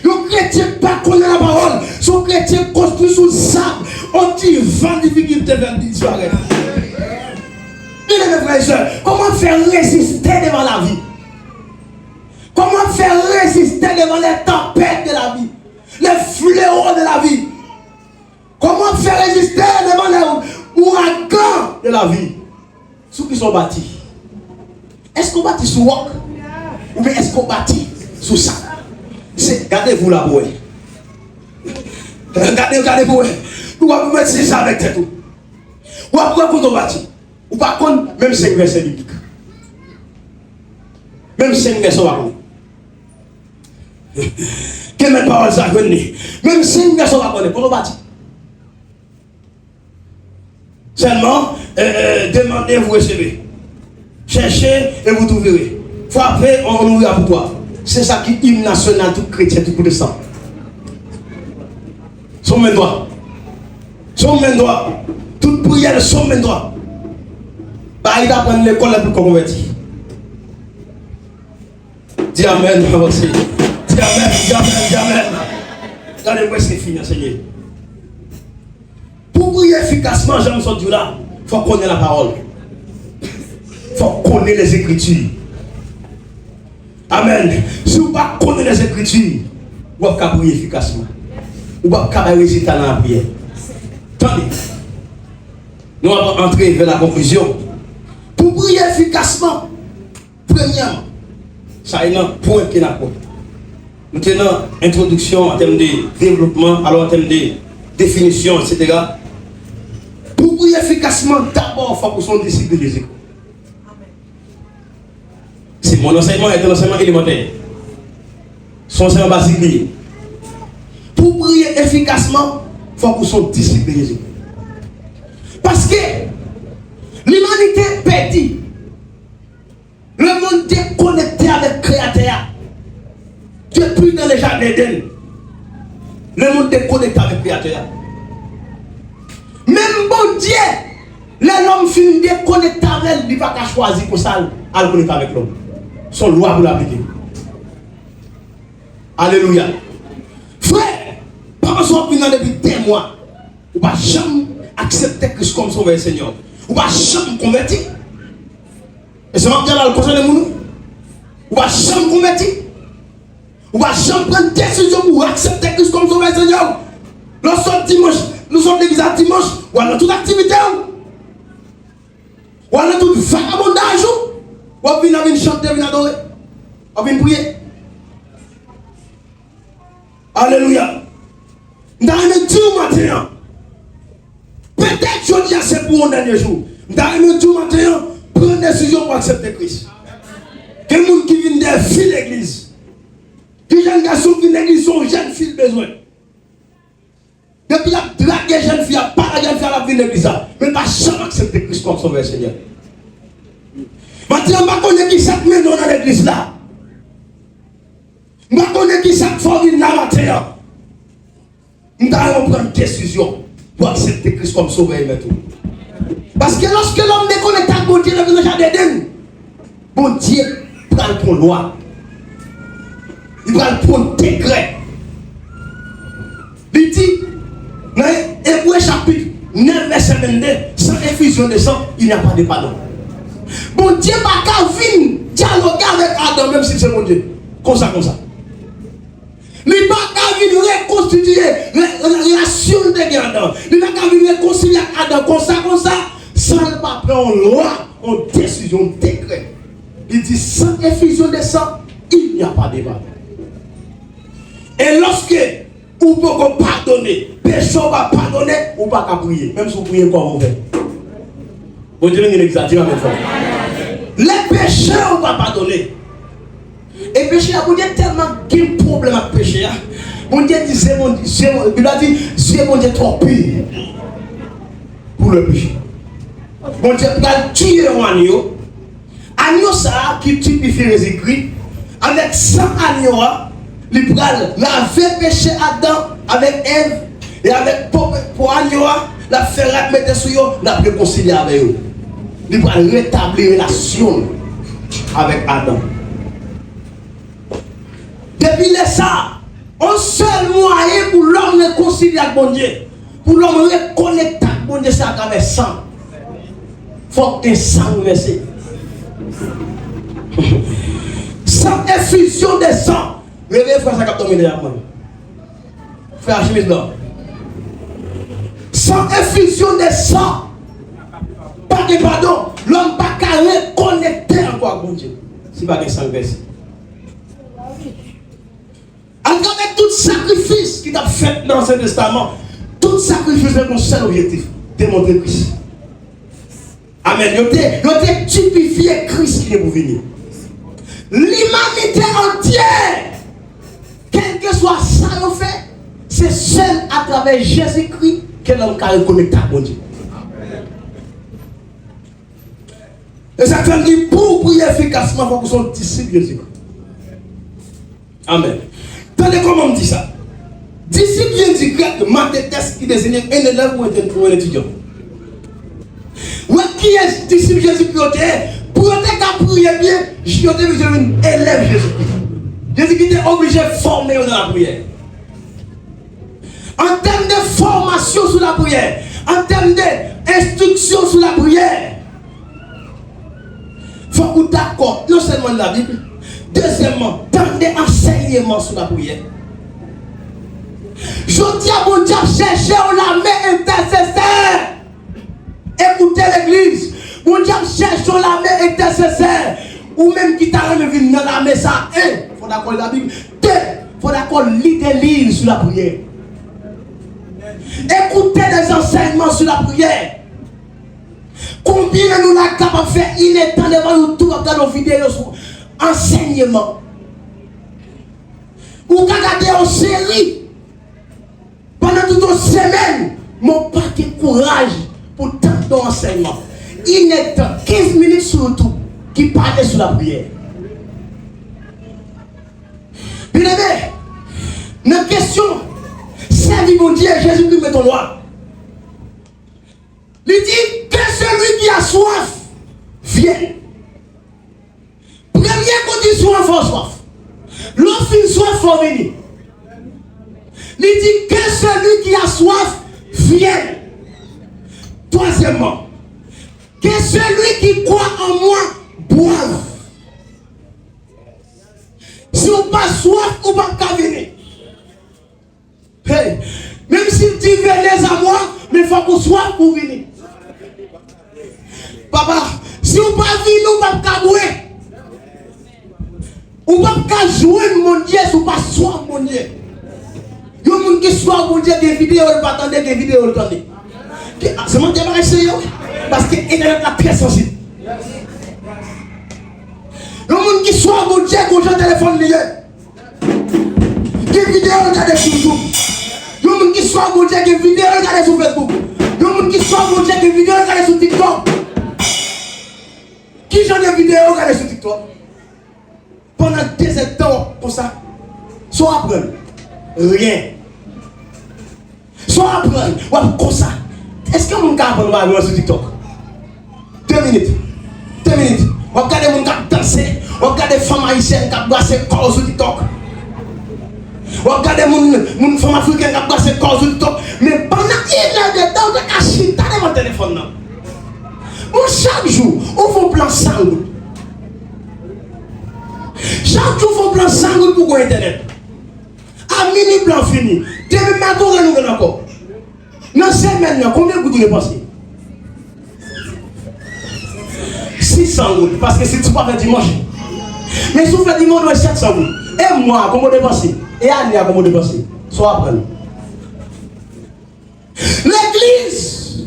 Le chrétien pas connaît la parole, son chrétien construit sous le sable, on dit 20 difficultés vers disparaître. Il est mes frères et sœurs, comment faire résister devant la vie? Comment faire résister devant les tempêtes de la vie, les fléaux de la vie? Comment faire résister devant les ouragans de la vie? Ceux qui sont bâtis. Est-ce qu'on bâtit sous roc? Ou bien est-ce qu'on bâtit sous ça? Regardez-vous là, boy. Regardez-vous. Vous pouvez mettre ça avec tête. Ou après, vous bâtit. Ou par contre, même 5 versets bibliques. Même 5 versets bibliques. Quelle parole ça venait? Même 5 versets bibliques. Pour nous bâtir. Seulement, demandez, vous recevez. Cherchez et vous trouverez. Frappez, on ouvrira pour toi. C'est ça qui est hymne national, tout chrétien, tout coup de sang. Son main droit. Son main droit. Toute prière de son main droit. Bah, il va prendre l'école la plus convertie. Dis Amen, avancez. Dis Amen, dis Amen, dis Amen. Regardez-moi ce qui est fini, Seigneur. Pour prier efficacement, j'aime ce Dieu là, il faut connaître la parole. Il faut connaître les Écritures. Amen. Si vous ne connaissez pas les Écritures, vous ne pouvez pas prier efficacement. Vous ne pouvez pas résister dans la prière. Attendez. Nous allons entrer vers la conclusion. Pour prier efficacement, premièrement, ça y est un point qui est là. Nous tenons introduction en termes de développement, alors en termes de définition, etc. Pour prier efficacement, d'abord, il faut que nous soyons disciples des écoles. C'est mon enseignement est un enseignement élémentaire. Son enseignement basique. Pour prier efficacement, il faut que nous soyons disciples de Jésus. Parce que l'humanité perdue, le monde déconnecté avec le Créateur, depuis dans les jardins d'Éden, le monde déconnecté avec le Créateur. Même bon Dieu, l'homme finit déconnecté avec lui, il va pas choisir pour ça, à le connecter avec l'homme. Son loi pour l'appliquer. Alléluia. Frère, pensons que depuis des mois, on ne va jamais accepter Christ comme sauveur Seigneur. On ne va jamais convertir. Et c'est vraiment bien là le conseil de nous. On ne va jamais convertir. On ne va jamais prendre décision pour accepter Christ comme sauveur Seigneur. Lorsque dimanche, nous sommes l'église à dimanche, ou à toute activité, ou à tout vagabondage. On vient chanter, on vient adorer. On vient prier. Alléluia. Dans le Dieu matin, peut-être je dis c'est pour un dernier jour. Dans le Dieu matin, prends une décision pour accepter Christ. Quel monde qui vient de fil l'église. Quel jeune garçon qui vient de l'église, son jeune fille besoin. Depuis la drague jeune fille, pas la jeune fille à la vie de l'église. Mais pas jamais accepter Christ comme sauveur Seigneur. Maintenant, je ne connais pas qui s'est mis dans l'église là. Je ne connais pas qui s'est formé dans la terre. Nous allons prendre une décision pour accepter Christ comme sauveur et tout. Parce que lorsque l'homme déconnecte à bon Dieu, le jardin d'Éden, bon Dieu prend pour loi. Il prend pour décret. Il dit, dans Hébreux chapitre 9, verset 22, sans effusion de sang, il n'y a pas de pardon. Bon Dieu n'a pas venir dialoguer avec Adam, même si c'est mon Dieu. Comme ça. Il n'a pas qu'à venir reconstituer la relation de Adam. Il n'a qu'à venir réconcilier Adam comme ça, sans ne pas prendre en loi, en décision, en décret. Il dit sans effusion de sang, il n'y a pas de débat. Et lorsque vous pouvez pardonner, personne va pardonner, ou pas qu'à prier, même si vous priez comme vous faites. Bon Dieu, il exagère avec vous. Les pécheurs, on va pardonner. Et péché, vous dites tellement qu'il y a un problème avec le péché. Mon Dieu dit, c'est mon Dieu trop pire pour le péché. Mon Dieu va tuer un agneau. Agneau ça qui typifie Jésus-Christ. Avec 100 agneaux, il va laver péché Adam avec Ève. Et avec pour agneau, la faire mettre sur eux, la réconcilier avec eux. Il va rétablir la relation avec Adam. Depuis ça, un seul moyen pour l'homme réconcilier avec mon Dieu, pour l'homme reconnecter avec mon Dieu, c'est à travers sang. Il faut que sang versé. Sans effusion de sang. Réveillez frère, ça capte à moi. Frère Archimise là. Sans effusion de sang. Pas de pardon. L'homme n'a pas qu'à reconnecter encore avec mon Dieu. Si pas de sang versé. Avec tout sacrifice qui t'a fait dans ce testament, tout sacrifice est mon seul objectif, démontrer Christ. Amen. Vous avez typifié Christ qui est pour venir. L'humanité entière, quel que soit ça qu'on fait, c'est seul à travers Jésus-Christ que l'homme peut reconnecter à mon Dieu. Et ça fait dire pour prier efficacement, il faut que son disciple Jésus-Christ. Amen. Attendez comment on dit ça. Disciple vient du grec, mathètes qui désigne un élève ou un étudiant. Ou qui est disciple Jésus-Christ? Pour être prier bien, je suis un élève Jésus-Christ. Jésus-Christ est obligé de former dans la prière. En termes de formation sur la prière, en termes d'instruction sur la prière, il faut que vous d'accord, non seulement de la Bible, deuxièmement, tant d'enseignements sur la prière. Je dis à mon Dieu, cherchez la main intercesseur. Écoutez l'église. Mon Dieu, cherchons la main intercesseur. Ou même qui t'a remis dans la main, ça. Il faut d'accord la Bible. Deux, il faut d'accord lire des livres sur la prière. Écoutez des enseignements sur la prière. Combien nous sommes capables de faire inéternellement nous tout dans nos vidéos sur enseignement. Ou regarder en série pendant toute une semaine, mon pas de courage pour tant d'enseignement. Il est 15 minutes sur tout qui parlait sur la prière. Bien aimé, la question, servir mon Dieu, Jésus-Christ met ton loi. Il dit que celui qui a soif vienne. Première condition, il faut soif. Lorsqu'il soif, il faut venir. Il dit que celui qui a soif vienne. Troisièmement, que celui qui croit en moi boive. Si on pas soif, on ne va pas venir. Hey, même s'il dit venez à moi, mais il faut qu'on soit pour venir. Papa, si on ne va pas venir, on ne va pas jouer. On ne va pas jouer mon Dieu si on ne va pas soif mon Dieu. Il y a des gens qui soient mon Dieu, des vidéos, ils ne pas attendre des vidéos, ils attendent. C'est mon Dieu qui va essayer. Parce que l'internet est très sensible. Il y a des gens qui soient mon Dieu, qui ont un téléphone lié. Des vidéos, regardez sur YouTube. Il y a des gens qui soient mon Dieu, des vidéos, regardez sur Facebook. Il y a des gens qui soient mon Dieu, des vidéos, regardez sur TikTok. Qui j'en ai vidéos, regardez sur TikTok. Pendant 2 temps, comme ça, soit apprendre, rien. Soit apprendre, ou comme ça. Est-ce que mon gars apprendre sur TikTok? 2 minutes. 2 minutes. On regarde mon gars danser. On regarde les femmes haïtiennes qui brassent le corps sur TikTok. On regarde mon femme africaine qui brassent le corps sur TikTok. Mais pendant 1 heure de temps, on a caché dans mon téléphone. Chaque jour, on fait un plan sangle. Chaque jour, on fait un plan sangle pour Internet. La minute blanc fini. Depuis maintenant, nous encore. Dans cette semaine, combien vous devez penser? 600 gouttes. Parce que si tu pas faire dimanche. Mais si vous faites dimanche, 700 gouttes. Et moi, comment dépenser? Et Annie, comment dépenser? Soit après. L'église,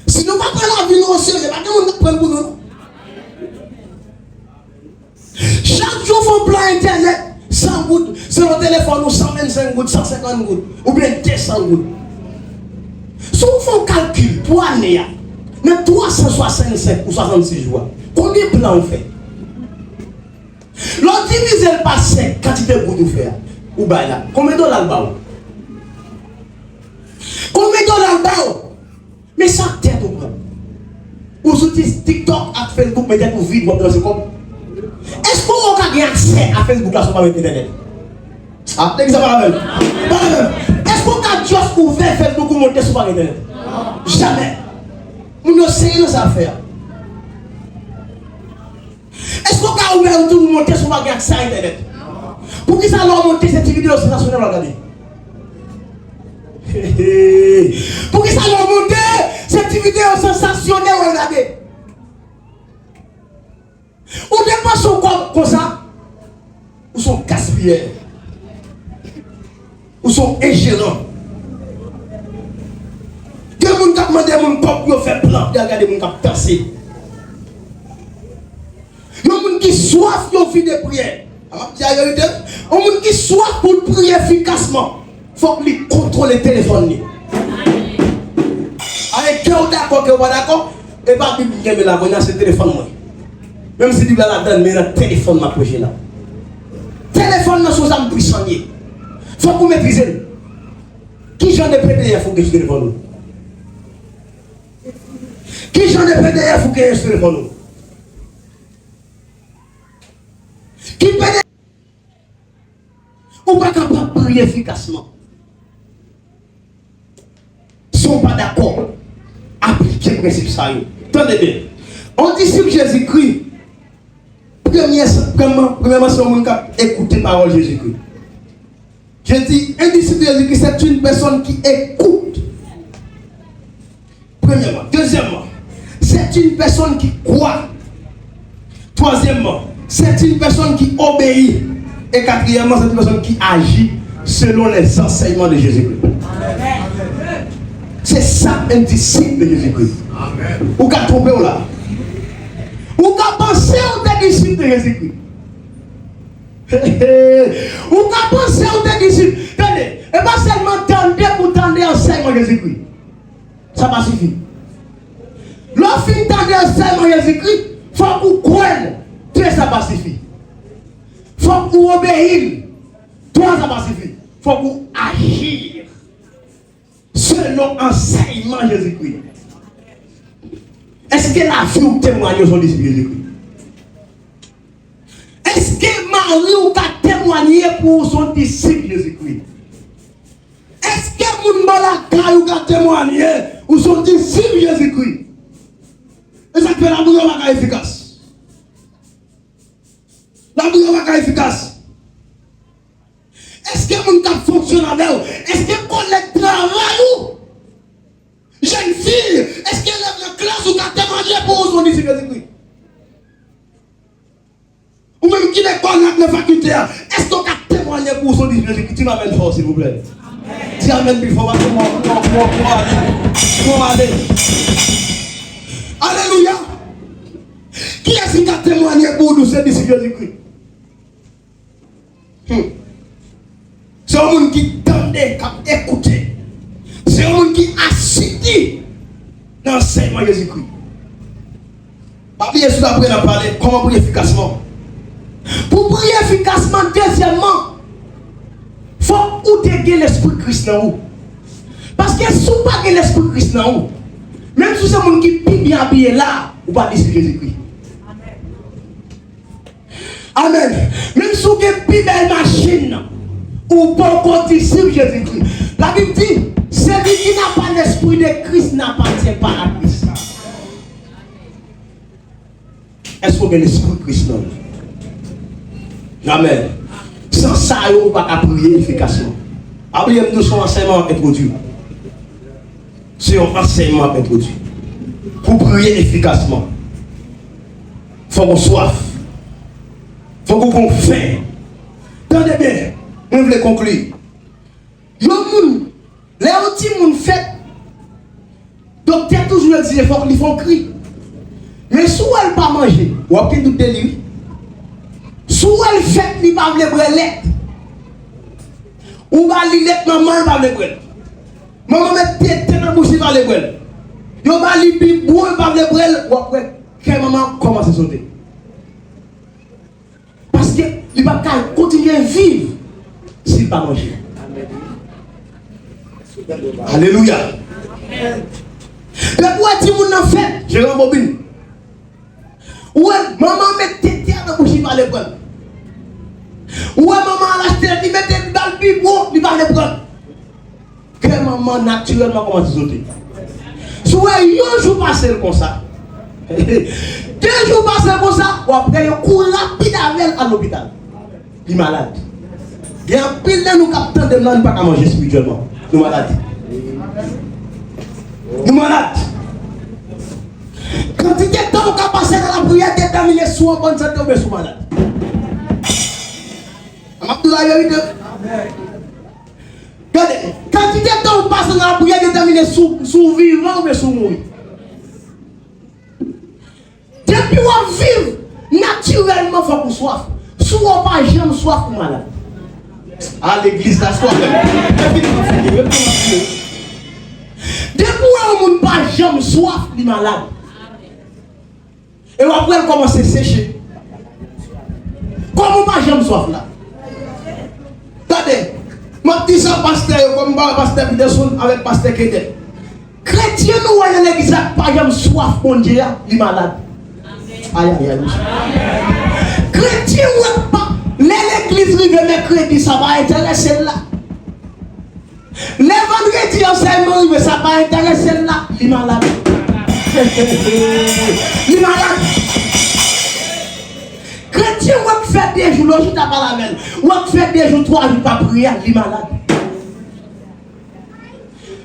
si nous ne prenons pas la vie, nous aussi, il n'y a pas de monde qui prend pour nous. Chaque jour, il faut plan internet, 100 gouttes. Sur le téléphone, nous 125 gouttes, 150 gouttes, ou bien 200 gouttes. Si vous faites un calcul pour l'année, mais 365 ou 66 jours, combien de plans on fait? L'on divise par 5 quantité de gouttes faire. Ou bien là, combien de dollars bas? Combien de dollars bas? Mais ça tête au prend. Ou sur TikTok à Facebook, mais tête ou vide, moi, c'est comme. Est-ce qu'on a gagné accès à Facebook là sur Internet? Ah, exemple pas même. Est-ce qu'on a juste ouvert Facebook ou monter sur Internet? Jamais. Nous ne savons pas faire. Est-ce qu'on a ouvert tout monter sur accès à Internet? Pour qui ça leur monter cette vidéo sensationnelle à regarder? Pour qui ça leur monter cette vidéo sensationnelle à regarder? Ou dépassent comme ça? Ou sont gaspillés? Ou sont ingérants? Des gens qui demandent mon peuple pour faire plan, de regarder mon cap danser. Des gens qui soif de vie de prière. Des gens qui soif pour prier efficacement. Il faut qu'ils contrôlent le téléphone. Avec cœur d'accord, cœur pas d'accord, et pas Bible qui est là, on a ce téléphone. Même si tu vas la donner, mais le téléphone m'a projet là. Téléphone n'a pas de puissance. Il faut que vous maîtrisez. Qui j'en ai PDF faut que je téléphone? Qui j'en ai PDF faut que je téléphone? Qui PDF ou pas capable de prier efficacement? Ils ne sont pas d'accord. Appliquer le principe ça. Attendez bien. On dit sur Jésus-Christ. Premièrement, c'est un monde qui écoute la parole de Jésus-Christ. Je dis, un disciple de Jésus-Christ, c'est une personne qui écoute. Premièrement. Deuxièmement, c'est une personne qui croit. Troisièmement, c'est une personne qui obéit. Et quatrièmement, c'est une personne qui agit selon les enseignements de Jésus-Christ. C'est ça un disciple de Jésus-Christ. Ou qu'à tromper là. Ou qu'à penser aux disciples de Jésus-Christ. Ou qu'à penser aux disciples. Attendez, et pas seulement tendre pour tendre l'enseignement de Jésus-Christ. Ça va suffire. Lorsqu'il tendre l'enseignement de Jésus-Christ, il faut que vous croyez. Tout ça va suffire. Il faut que vous obéissez. Tout ça va suffire. Il faut que vous agir selon l'enseignement de Jésus-Christ. Est-ce que la vie ou témoigne son disciple Jésus-Christ? Est-ce que Marie ou a témoigné pour son disciple Jésus-Christ? Est-ce que mon balaka ou a témoigné pour son disciple Jésus-Christ? Et ça fait la bouillon va efficace. La bouillon va efficace. Est-ce que mon cap fonctionne avec vous? Est-ce que collègue travaille ou? Jeune fille, est-ce qu'elle lève la classe ou qu'elle témoigné pour son disciple Jésus-Christ? Ou même qui n'est pas dans la faculté, est-ce qu'on a témoigné pour son disciple Jésus-Christ? Tu m'amènes fort, s'il vous plaît. Tu m'amènes plus fort, pour aller. Alléluia. Qui est-ce qui a témoigné pour nous, ce disciple Jésus-Christ? C'est un monde qui tendait, qui écoutait. C'est un monde qui assidit dans l'enseignement de Jésus-Christ. Papi Jésus après a parlé comment prier efficacement. Pour prier efficacement, deuxièmement, il faut ou dégager l'esprit Christ dans vous. Parce que si vous n'avez pas l'esprit Christ dans vous, même si c'est un monde qui est bien habillé là, vous ne pouvez pas dire Jésus-Christ. Amen. Même si vous avez une belle machine, ou pas encore disciple Jésus-Christ. La Bible dit, celui qui n'a pas l'esprit de Christ n'appartient pas à Christ. Est-ce que vous avez l'esprit de Christ non? Jamais. Sans ça, vous ne pouvez pas prier efficacement. Après, nous sommes enseignement introduit. C'est un enseignement introduit. Pour prier efficacement, il faut qu'on soif. Il faut qu'on faim. Attendez bien, on veut conclure. Les outils moun fait, docteur toujours dit il faut qu'ils font cri. Mais si elle pas manger, ou après tout délire. Si elle fait, il pas le brelet. Ou va li let maman pas le brelet. Maman met tête dans la bouche pas le brelet. Yo va li bibou pas le brelet. Ou après que maman commence à sauter. Parce que il va continuer à vivre s'il pas manger. Alléluia. Le bois dit mon en fait, je rembobine. Ouais, maman met tête dans la bouche pas le brelet. Ouais, maman a acheté, il mettait dans le biberon, il va le prendre. Que maman naturellement commence à sauter. Si vous avez un jour passé comme ça, 2 jours passés comme ça, ou après, il court rapide avec à l'hôpital. Il est malade. Il y a un pile de nous capteurs de nous pas à manger spirituellement. Nous malades. Nous malades. Quand il y a temps qu'on passer dans la prière, déterminer soit en bonne santé ou bien soit malade. Quand tu es temps passe dans la prière déterminer sous vivant ou sous mourir. Depuis on vivre naturellement faut qu'on soif. Si on pas jamais soif ou malade. À l'église la soif. Depuis on pas jamais soif ni malade. Et après elle commence à sécher. Comment pas jamais soif là? Regardez, je dis ça pasteur, comme pasteur Peterson avec pasteur Kédé. Chrétien, nous voyons l'église, pas jamais soif, mon Dieu, il est malade. Aïe, aïe, aïe. Chrétien, pas. L'église, le mercredi, ça va intéresser là. Les vendredis, enseignement, ça va intéresser là. Il est malade. Il est malade. Chrétien, on fait des jours, l'autre t'as pas la même. On fait des jours, 3 jours, pas prier, il est malade.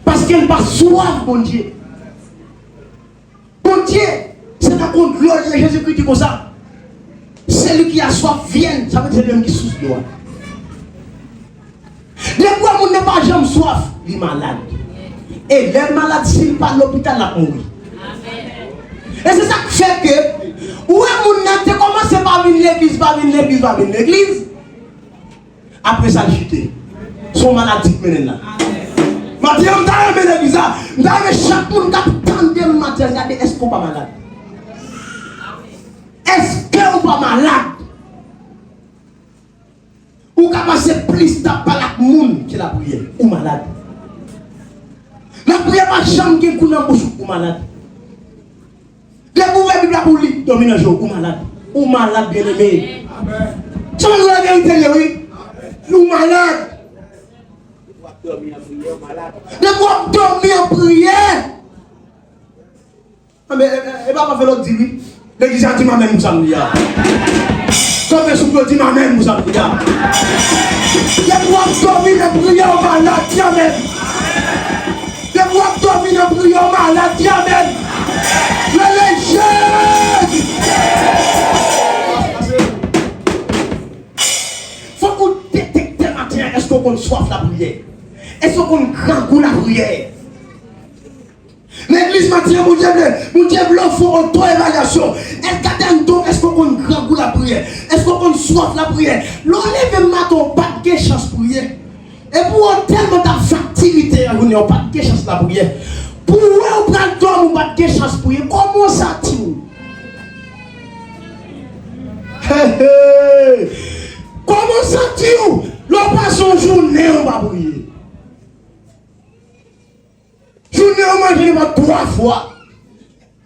Parce qu'elle n'a pas soif, mon Dieu. Mon Dieu, c'est la contre l'autre de Jésus-Christ dit comme ça. Celui qui a soif vient, ça veut dire celui qui souffre de moi. Les fois où on n'est pas jamais soif, il est malade. Et les malades, s'il pas l'hôpital, il a mouru. Et c'est ça qui fait que, où est-ce qu'on commence par venir l'église, par venir l'église, par venir l'église. Après ça, chuter. Son maladie maintenant là. Maintenant, on t'a aimé l'église, on t'a aimé chaque monde qui a tendu le matin, regardez, est-ce qu'on pas malade? Est-ce qu'on pas malade? Ou qu'à passer plus de temps par la monde qui la prière, ou malade? La prière pas jamais qui coule en bouche ou malade. Les pouvoirs Bible pour lui dominer le jour ou malade bien aimé. Tu vois la vérité oui. Nous malades. Les pouvoirs dormir en prière. Mais et pas faire l'autre dit oui. L'église a dit ma même ça nous dit. Comme le souple dit ma même ça nous dit. Les pouvoirs dormir en prière en malade jamais. Les pouvoirs dormir en prière en malade jamais. Faut qu'on détecte matin, est-ce qu'on soif la prière? Est-ce qu'on grand goût la prière? L'église matin, mon Dieu, faut auto-évaluation. Est-ce qu'on grand goût la prière? Est-ce qu'on soif la prière? L'enlève matin, pas de chance pour prier. Et pour tellement d'activité, on n'a pas de chance la prière. Pour vous prendre toi, vous n'avez pas de chance pour y. Comment ça tu? Comment ça tu? L'on passe une journée, on va prier. Journée, on mange 3 fois.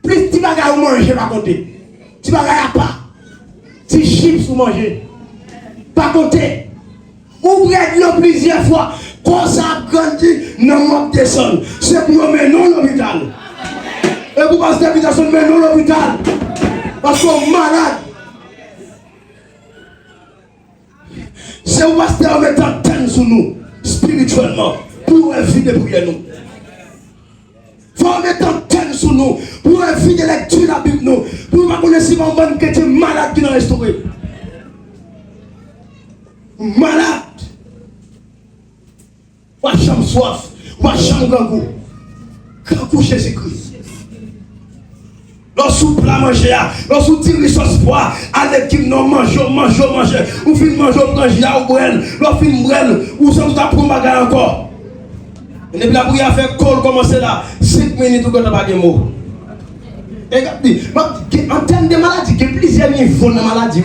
Plus tu vas manger, pas compter. Tu vas pas. Tu chips ou manger. Pas compter. Ou bread plusieurs fois. Quand ça grandit, non m'a descendre. C'est pour nous non l'hôpital. Et pour passer l'habitation, mais non l'hôpital. Parce qu'on est malade. C'est pour passer en mettant terre sur nous. Spirituellement. spirituellement pour éviter prier nous. Faut mettre en terre sur nous pour éviter lecture de la Bible nous. Pour ne pas connaître si mon bon chrétien malade qui dans restauré. Malade. Ou à chambre soif. Ou à chambre gangou. Gangou Jésus-Christ. Lorsque vous plat manger, lorsque vous tirez sauce poire, à l'équipe non manger. Ou fin manger, ou manger, ou brel, ou fin brel, ou sans tout pour bagarre encore. Et depuis la prière fait col commencer là, 5 minutes ou quand on pas de mots. Regardez, en termes de maladie, il y a plusieurs niveaux de maladie.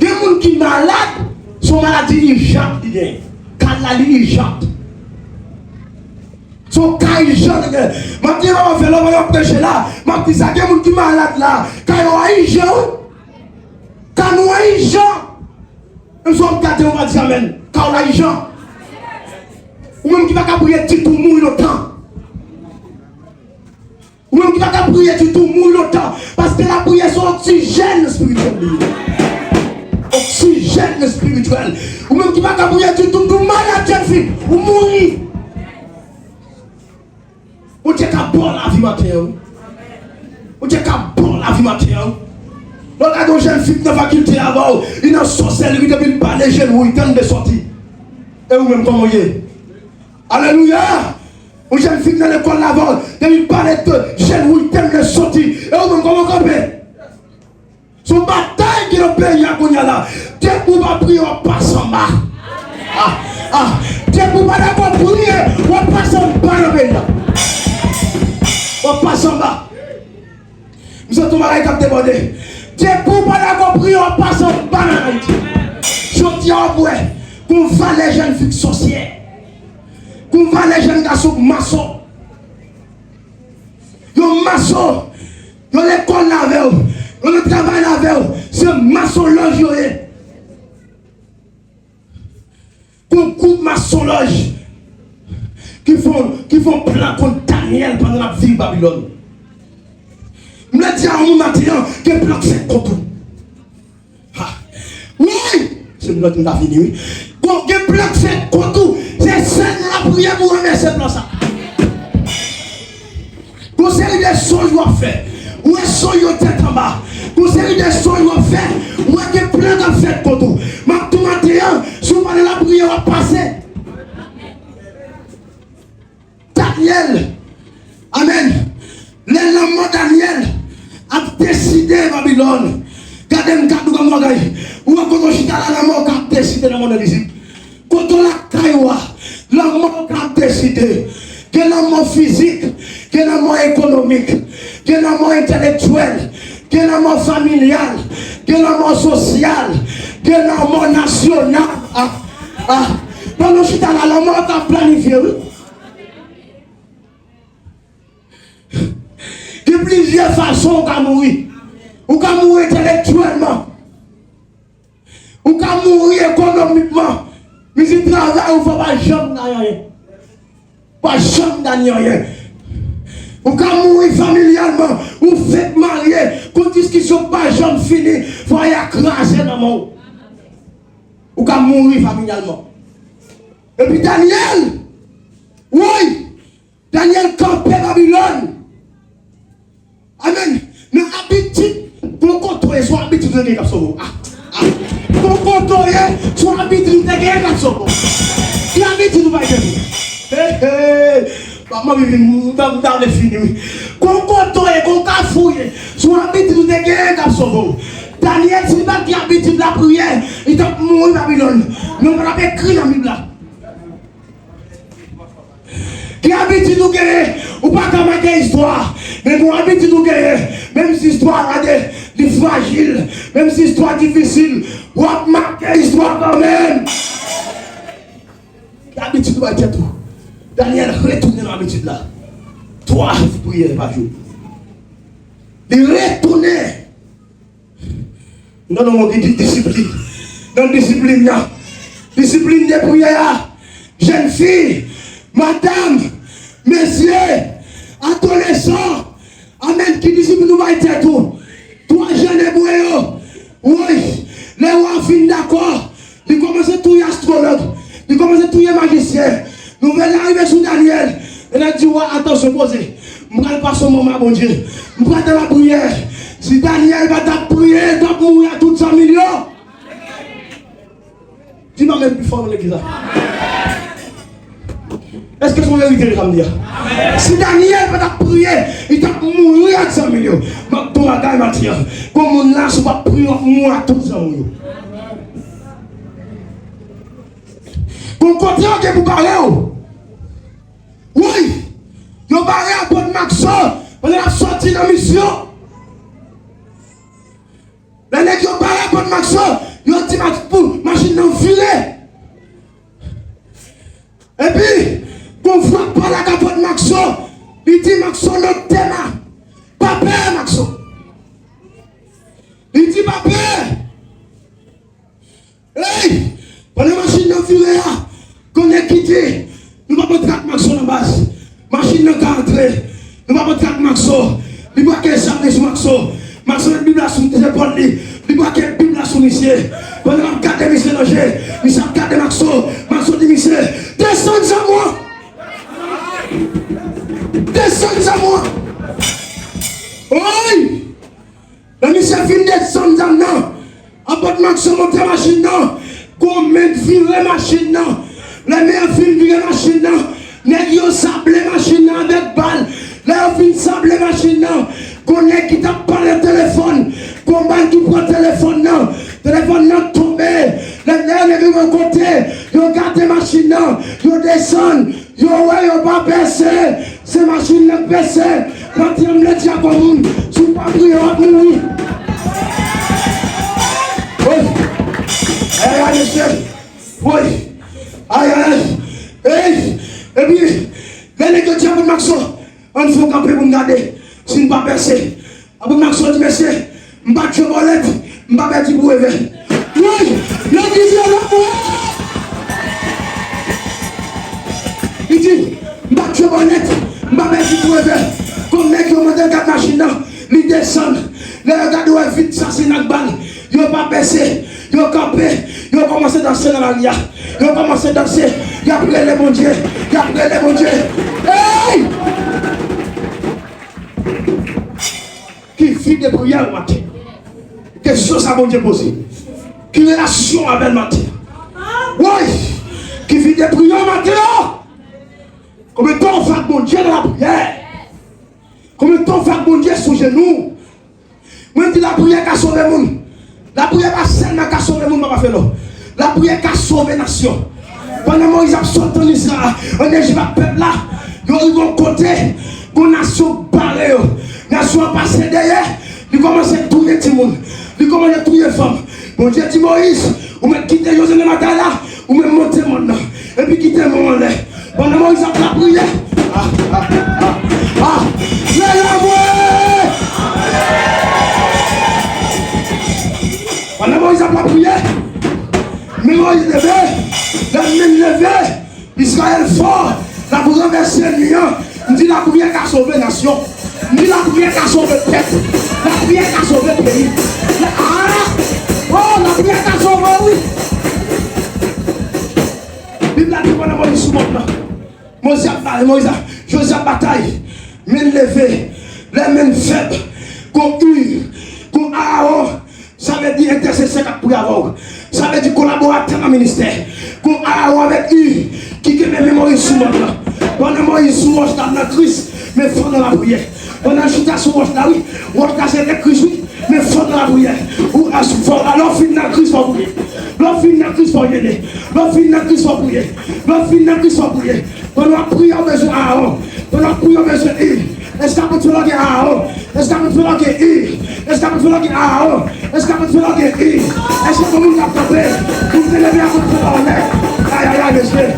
Il y a des gens qui sont malades, son maladie urgente, quand la ligne urgente. Son cas urgent, je dis, on va faire l'homme prêcher là, je dis, ça, il y a des gens qui sont malades là, quand ils sont urgents, quand nous sommes urgents, nous sommes gardés, on va dire amen, quand on est urgent. Ou même qui va prier du tout mourir longtemps. Ou même qui va prier du tout mourir longtemps. Parce que la prière c'est oxygène spirituel. Oxygène spirituel. Ou même qui va prier du tout malade jeune fille. Ou mourir. Ou tu es qu'à boire la vie matin. Ou tu es qu'à boire la vie matin. Regarde une jeune fille dans la faculté avant. Il a sorcellerie depuis pas les jeunes où il tente de sortir. Et ou même comment il est. Alléluia! Une jeune fille dans l'école là-bas, il parlait de jeunes où il t'aime le sortir. Et on me comment camper? Son bataille qui est le pays à Kounia là. Dieu pour pas prier, on passe en bas. Dieu pour pas d'accord prier, on passe en bas le pays là. On passe en bas. Nous sommes tous malades qui ont demandé. Dieu pour pas d'accord prier, on passe en bas dans Haïti. Je dis à vous, qu'on va les jeunes filles sorcières. Qu'on va les jeunes garçons maçons. Yon maçon. Yon l'école la veille. Yon le travail la veille. C'est maçonloge. Qu'on coupe maçonloge. Qui font plan contre Daniel pendant la vie de Babylone. Je me dis à mon matin que plan c'est contre. Oui. C'est notre qui va venir. Quand le plan c'est contre. C'est ça la prière pour remercier ce plan ça. Conseil des choses doivent faire. Où est ce que tête en bas? Conseil des choses doivent faire. Où est ce que plein de fait pour tout? Ma tout matin, si vous parlez la prière va passer. Daniel. Amen. L'élément Daniel a décidé Babylone. Gardez-moi comme moi. Où est-ce que je la mort qui a décidé dans mon Égypte? Quand on la caille, la mort a décidé que la mort physique, que la mort économique, que la mort intellectuelle, que la mort familiale, que la mort sociale, que la mort nationale. Pendant que je suis là, la mort a planifié. De plusieurs façons, on peut mourir. On peut mourir intellectuellement. On peut mourir économiquement. Mais si tu travailles, il ne faut pas jamais rien. Pas jamais rien. Ou quand mourir familialement, ou faites marier, qu'on dise qu'ils ne sont pas jamais finis, il faut y écraser dans le monde. Ou quand mourir familialement. Et puis Daniel, oui, Daniel campait Babylone. Amen. Mais habitude, pour contrôler, soit habitude de dire comme ça. Pour contrôler, soit habitude de dire comme ça. Qui habitude de dire maman vit dans les films. Qu'on contrôle, qu'on cafouille, soit habitude de dire comme ça. Daniel, si pas qui habitude de la prière, il t'a mouru Babylone. Nous on a écrit dans la Bible là. Qui habitude de guérir, ou pas comme une histoire, mais nous habitude de guérir, même si l'histoire est fragile, même si l'histoire est difficile, ou à marquer l'histoire quand même. Qui habitude de dire tout. Daniel, retournez dans l'habitude là. 3 prières par jour. Il retournait. Dans le monde de discipline. Dans la discipline là. Discipline des prières. Jeune fille. Madame, messieurs, adolescents, amen, qui disent que nous va être tout. Toi, jeunes éboués, oui, les rois finissent d'accord, ils commencent tout astrologue, Il commence à tuer magicien. Nous venons arriver sur Daniel. Il a dit, ouais, attention, posez. Je vais passer au moment, mon Dieu. Je vais dans la prière. Si Daniel va te prier, il va mourir à tout 100 millions. Dis-moi même plus fort, l'église. Est-ce que c'est une vérité, je vais dire? Si Daniel va te prier, il va mourir à 100 millions. Je vais te dire, comme on a, je vais prier, mourir à tout 100 millions. Pour comprendre que vous parlez, oui, vous parlez à votre Maxon, on a sorti de la mission. Les nègres qui ont parlé à votre Maxon, ils ont dit pour machine dans le filet. Et puis, quand vous parlez à votre Maxon, il dit Maxon, notre thème, pas peur, Maxon. Il dit pas peur. Hey, pour la machine dans le filet, qu'on est quitté, nous ne pouvons pas traiter Maxon en base. Machine n'a qu'à entrer. Nous ne pouvons pas traiter Maxon. Il ne pouvons pas qu'elle sur Maxon. Maxon, la Bible sur les épaules. Il ne pouvons pas qu'elle Bible sur monsieur. Quand on regarde monsieur Loger, nous sommes regardés Maxon. Maxon dit monsieur, descendez à moi. Descendez à moi. Oui. La monsieur vient descendre à moi. Après Maxon monte la machine. Combien de virer machine? Les meilleurs films virer machine. Les gens sablent les machines avec balles. Les films sablent les machines. Qu'on est qui t'a parlé au téléphone. Combien qui prend le téléphone? Téléphone n'a tombé. Les nerfs de mon côté. Ils regardent les machines. Ils descendent. Ils ne pas baisser. Ces machines ne baissent. Quand ils me le disent à vous, si vous ne pas prier, vous mourir. Oui. Aïe, monsieur. Oui. Aïe, aïe. Et puis, les nègres qui ont Maxon, on faut camper pour me garder. Si je ne pas percer. Après Maxon dit, monsieur, je ne vais pas te voler, je ne vais pas te bouer. Oui, l'église est là. Il dit, je ne vais pas te voler, je ne vais pas te bouer. Comme les nègres qui ont monté la machine, ils descendent. Les gars doivent vite s'asseoir dans la balle. Ils n'ont pas percé. Ils ont campé. Ils ont commencé à danser dans la ria. Ils ont commencé à danser. Ils ont appelé les bons dieux. Ils ont appelé les bons dieux. Hey! Qui vit des prières le matin? Quelle chose à bon Dieu posé? Qui relation avec le matin? Oui! Qui vit des prières le matin? Combien de temps on fait bon Dieu dans la prière? Combien de temps on fait bon Dieu sous genoux? Moi je dis la prière qui a sauvé le monde. La prière pas seulement qui a sauvé le monde, pas fait l'eau. La prière qui a sauvé la nation. Pendant que Moïse a sorti en Israël, on est juste le peuple là. Ils vont côté, une nation barrée. La nation passée derrière, ils commencent à tourner tout le monde. Ils commencent à tourner les femmes. Bon Dieu dit Moïse, vous me quittez José le matin là, vous me montez maintenant. Et puis quittez le moment là. Pendant que Moïse a la prière. Pendant que Moïse a la prière. Mais Moïse levé, la même levé, Israël fort, la pour renverser le lion. On dit la prière qui a sauvé la nation. On dit la prière qui a sauvé le peuple. La prière qui a sauvé le pays. Oh, la prière qui a sauvé, oui. Bible a dit pendant Moïse sous Moïse a parlé, José a bataille. Mais levé, les mêmes faibles, qu'on Ur, qu'on Aaron. Ça veut dire intercesseur pour avoir. Ça veut dire collaborateur dans le ministère. Qu'on a avec lui qui met Moïse sous moi. Pendant Moïse sous moi dans la crise, mais fort dans la prière. Pendant Chita sous moi là, oui. Moi c'est la crise, oui, mais fort dans la prière. Alors fin dans la crise pour prier. L'on fin dans la crise pour aider. L'on fin dans la crise pour prier. L'on fin dans la crise pour prier. Pendant la prière, on a besoin d'Aaron. Pendant la prière, on a besoin d'Aaron. Est-ce qu'on peut faire Aaron? Est-ce qu'on peut faire Est-ce qu'on peut faire Aaron? Est-ce qu'on peut faire est-ce que tout le monde a tapé? Vous tenez bien à votre faire en l'air. Aïe aïe aïe, monsieur.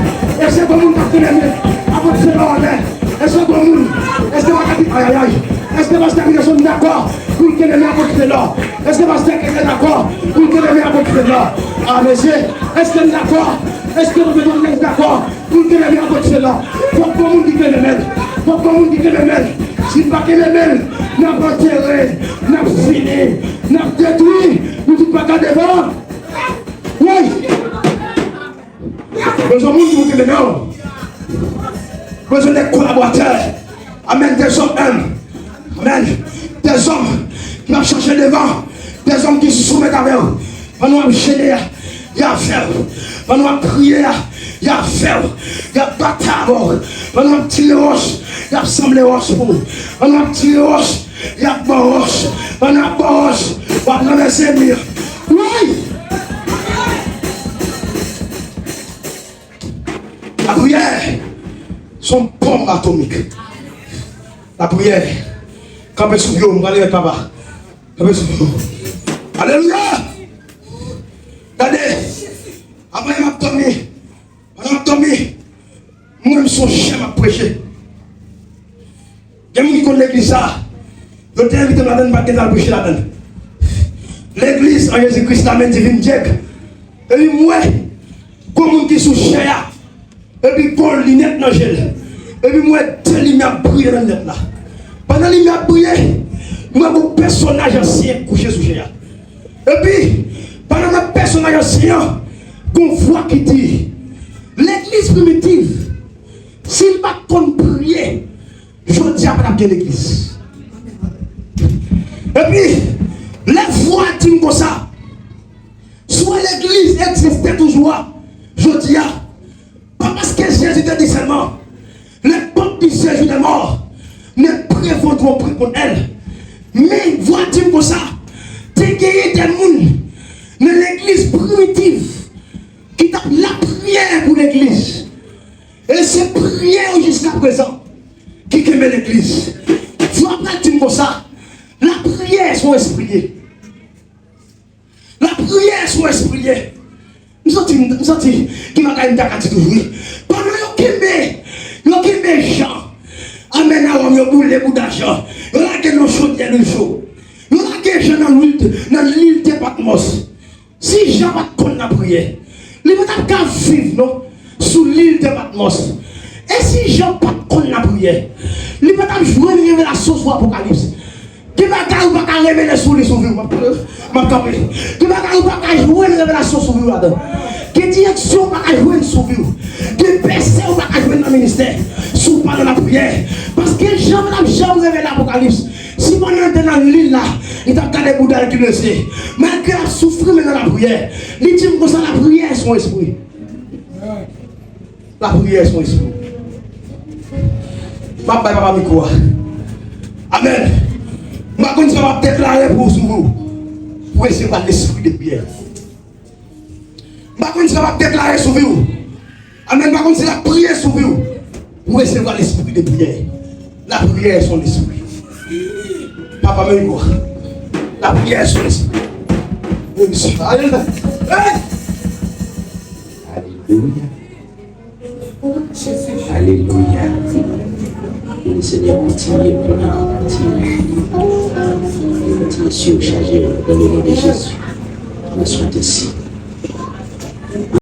Est-ce que tout le monde a tenu à votre faire en l'air? Est-ce que tout le monde? Est-ce que vous aïe aïe aïe. Est-ce que vous avez sont d'accord? Vous tenez bien à votre faire. Est-ce que vous êtes d'accord? Vous tenez bien à votre faire. Ah, monsieur. Est-ce que vous êtes d'accord? Est-ce que vous êtes d'accord? Vous tenez bien à votre faire. Faut que tout le monde dise le même. Faut que tout le monde dise le même. Si pas que les mêmes, n'a pas enterré, n'a fini, n'a détruit, nous ne pouvons pas devant. Oui. Besoin de monde qui vous maintenant. Besoin des collaborateurs. Amen. Des hommes. Amen. Des hommes qui vont chercher devant. Des hommes qui se soumettent à eux. Pendant que gêner, il y a à faire. Pendant que prier, il y a à faire. Il y a battre à bord. Pendant que tirer roche, il y a sembler roche pour vous. Pendant que tirer roche, il y a bon roche. Pendant que bon roche, on va traverser mur. Oui! La prière, son bombe atomique. La prière, quand on est sous vous, on va aller avec papa. Quand on est sous vous. Alléluia! Regardez, après je m'ai tombé, moi je suis chien à prêcher. Il y a des gens qui connaissent l'église, je t'ai invité à la prêcher là-dedans. L'église en Jésus-Christ, la main divine Dieu. Et puis moi, comme un qui sont chien, et puis pour l'inette dans le gel. Et puis moi, deux lumières brillent dans le net là. Pendant les lumières brillent, moi, mon personnage ancien couché sous chien. Et puis, pendant le personnage ancien, qu'on voit qui dit, l'église primitive, s'il va qu'on prier, je dis à madame l'église. Et puis, les voix disent comme ça, soit l'église existait toujours, je dis à, pas parce que Jésus te dit seulement, les peuples du Jésus est mort, ne préfondront plus contre elle. Mais voix disent comme ça, t'es gagné des gens dans l'église primitive qui tape la prière pour l'église. Et c'est prière jusqu'à présent qui aime l'église. Tu vas pas dire comme ça. La prière son esprit. La prière son esprit. Nous sommes qui m'a gagné ta catégorie. Pendant que mes gens amènent à l'homme boule beaucoup d'argent. Il y a que nos chaudières de chaud. Il y a que gens dans l'île de Patmos. Si Jean va connaître la prière, il ne va pas vivre non, sous l'île de Patmos. Et si Jean va connaître la prière, il ne va pas jouer une révélation sur l'Apocalypse. Qui va pas révéler sur les souvenirs, qui va pas jouer une révélation sur vous là-dedans. Qui direction va pas jouer sur vous. Qui personne va pas jouer dans le ministère, sous pas dans la prière. Parce que Jean va jamais révéler l'Apocalypse. Si on est dans l'île là, il t'a gardé Bouddha qui le sait. Malgré la souffrance dans la prière, il dit que la prière est son esprit. La prière est son esprit. Papa micro. Amen. Je vais déclarer pour vous. Pour recevoir l'esprit de prière. Je vais déclarer sur vous. Amen. Je vais prier sur vous. Pour recevoir l'esprit de prière. La prière est son esprit. Papa me dit, la prière sur l'esprit. Alléluia. Alléluia. Le Seigneur continue, continue surcharger dans le nom de Jésus. Nous sommes ici.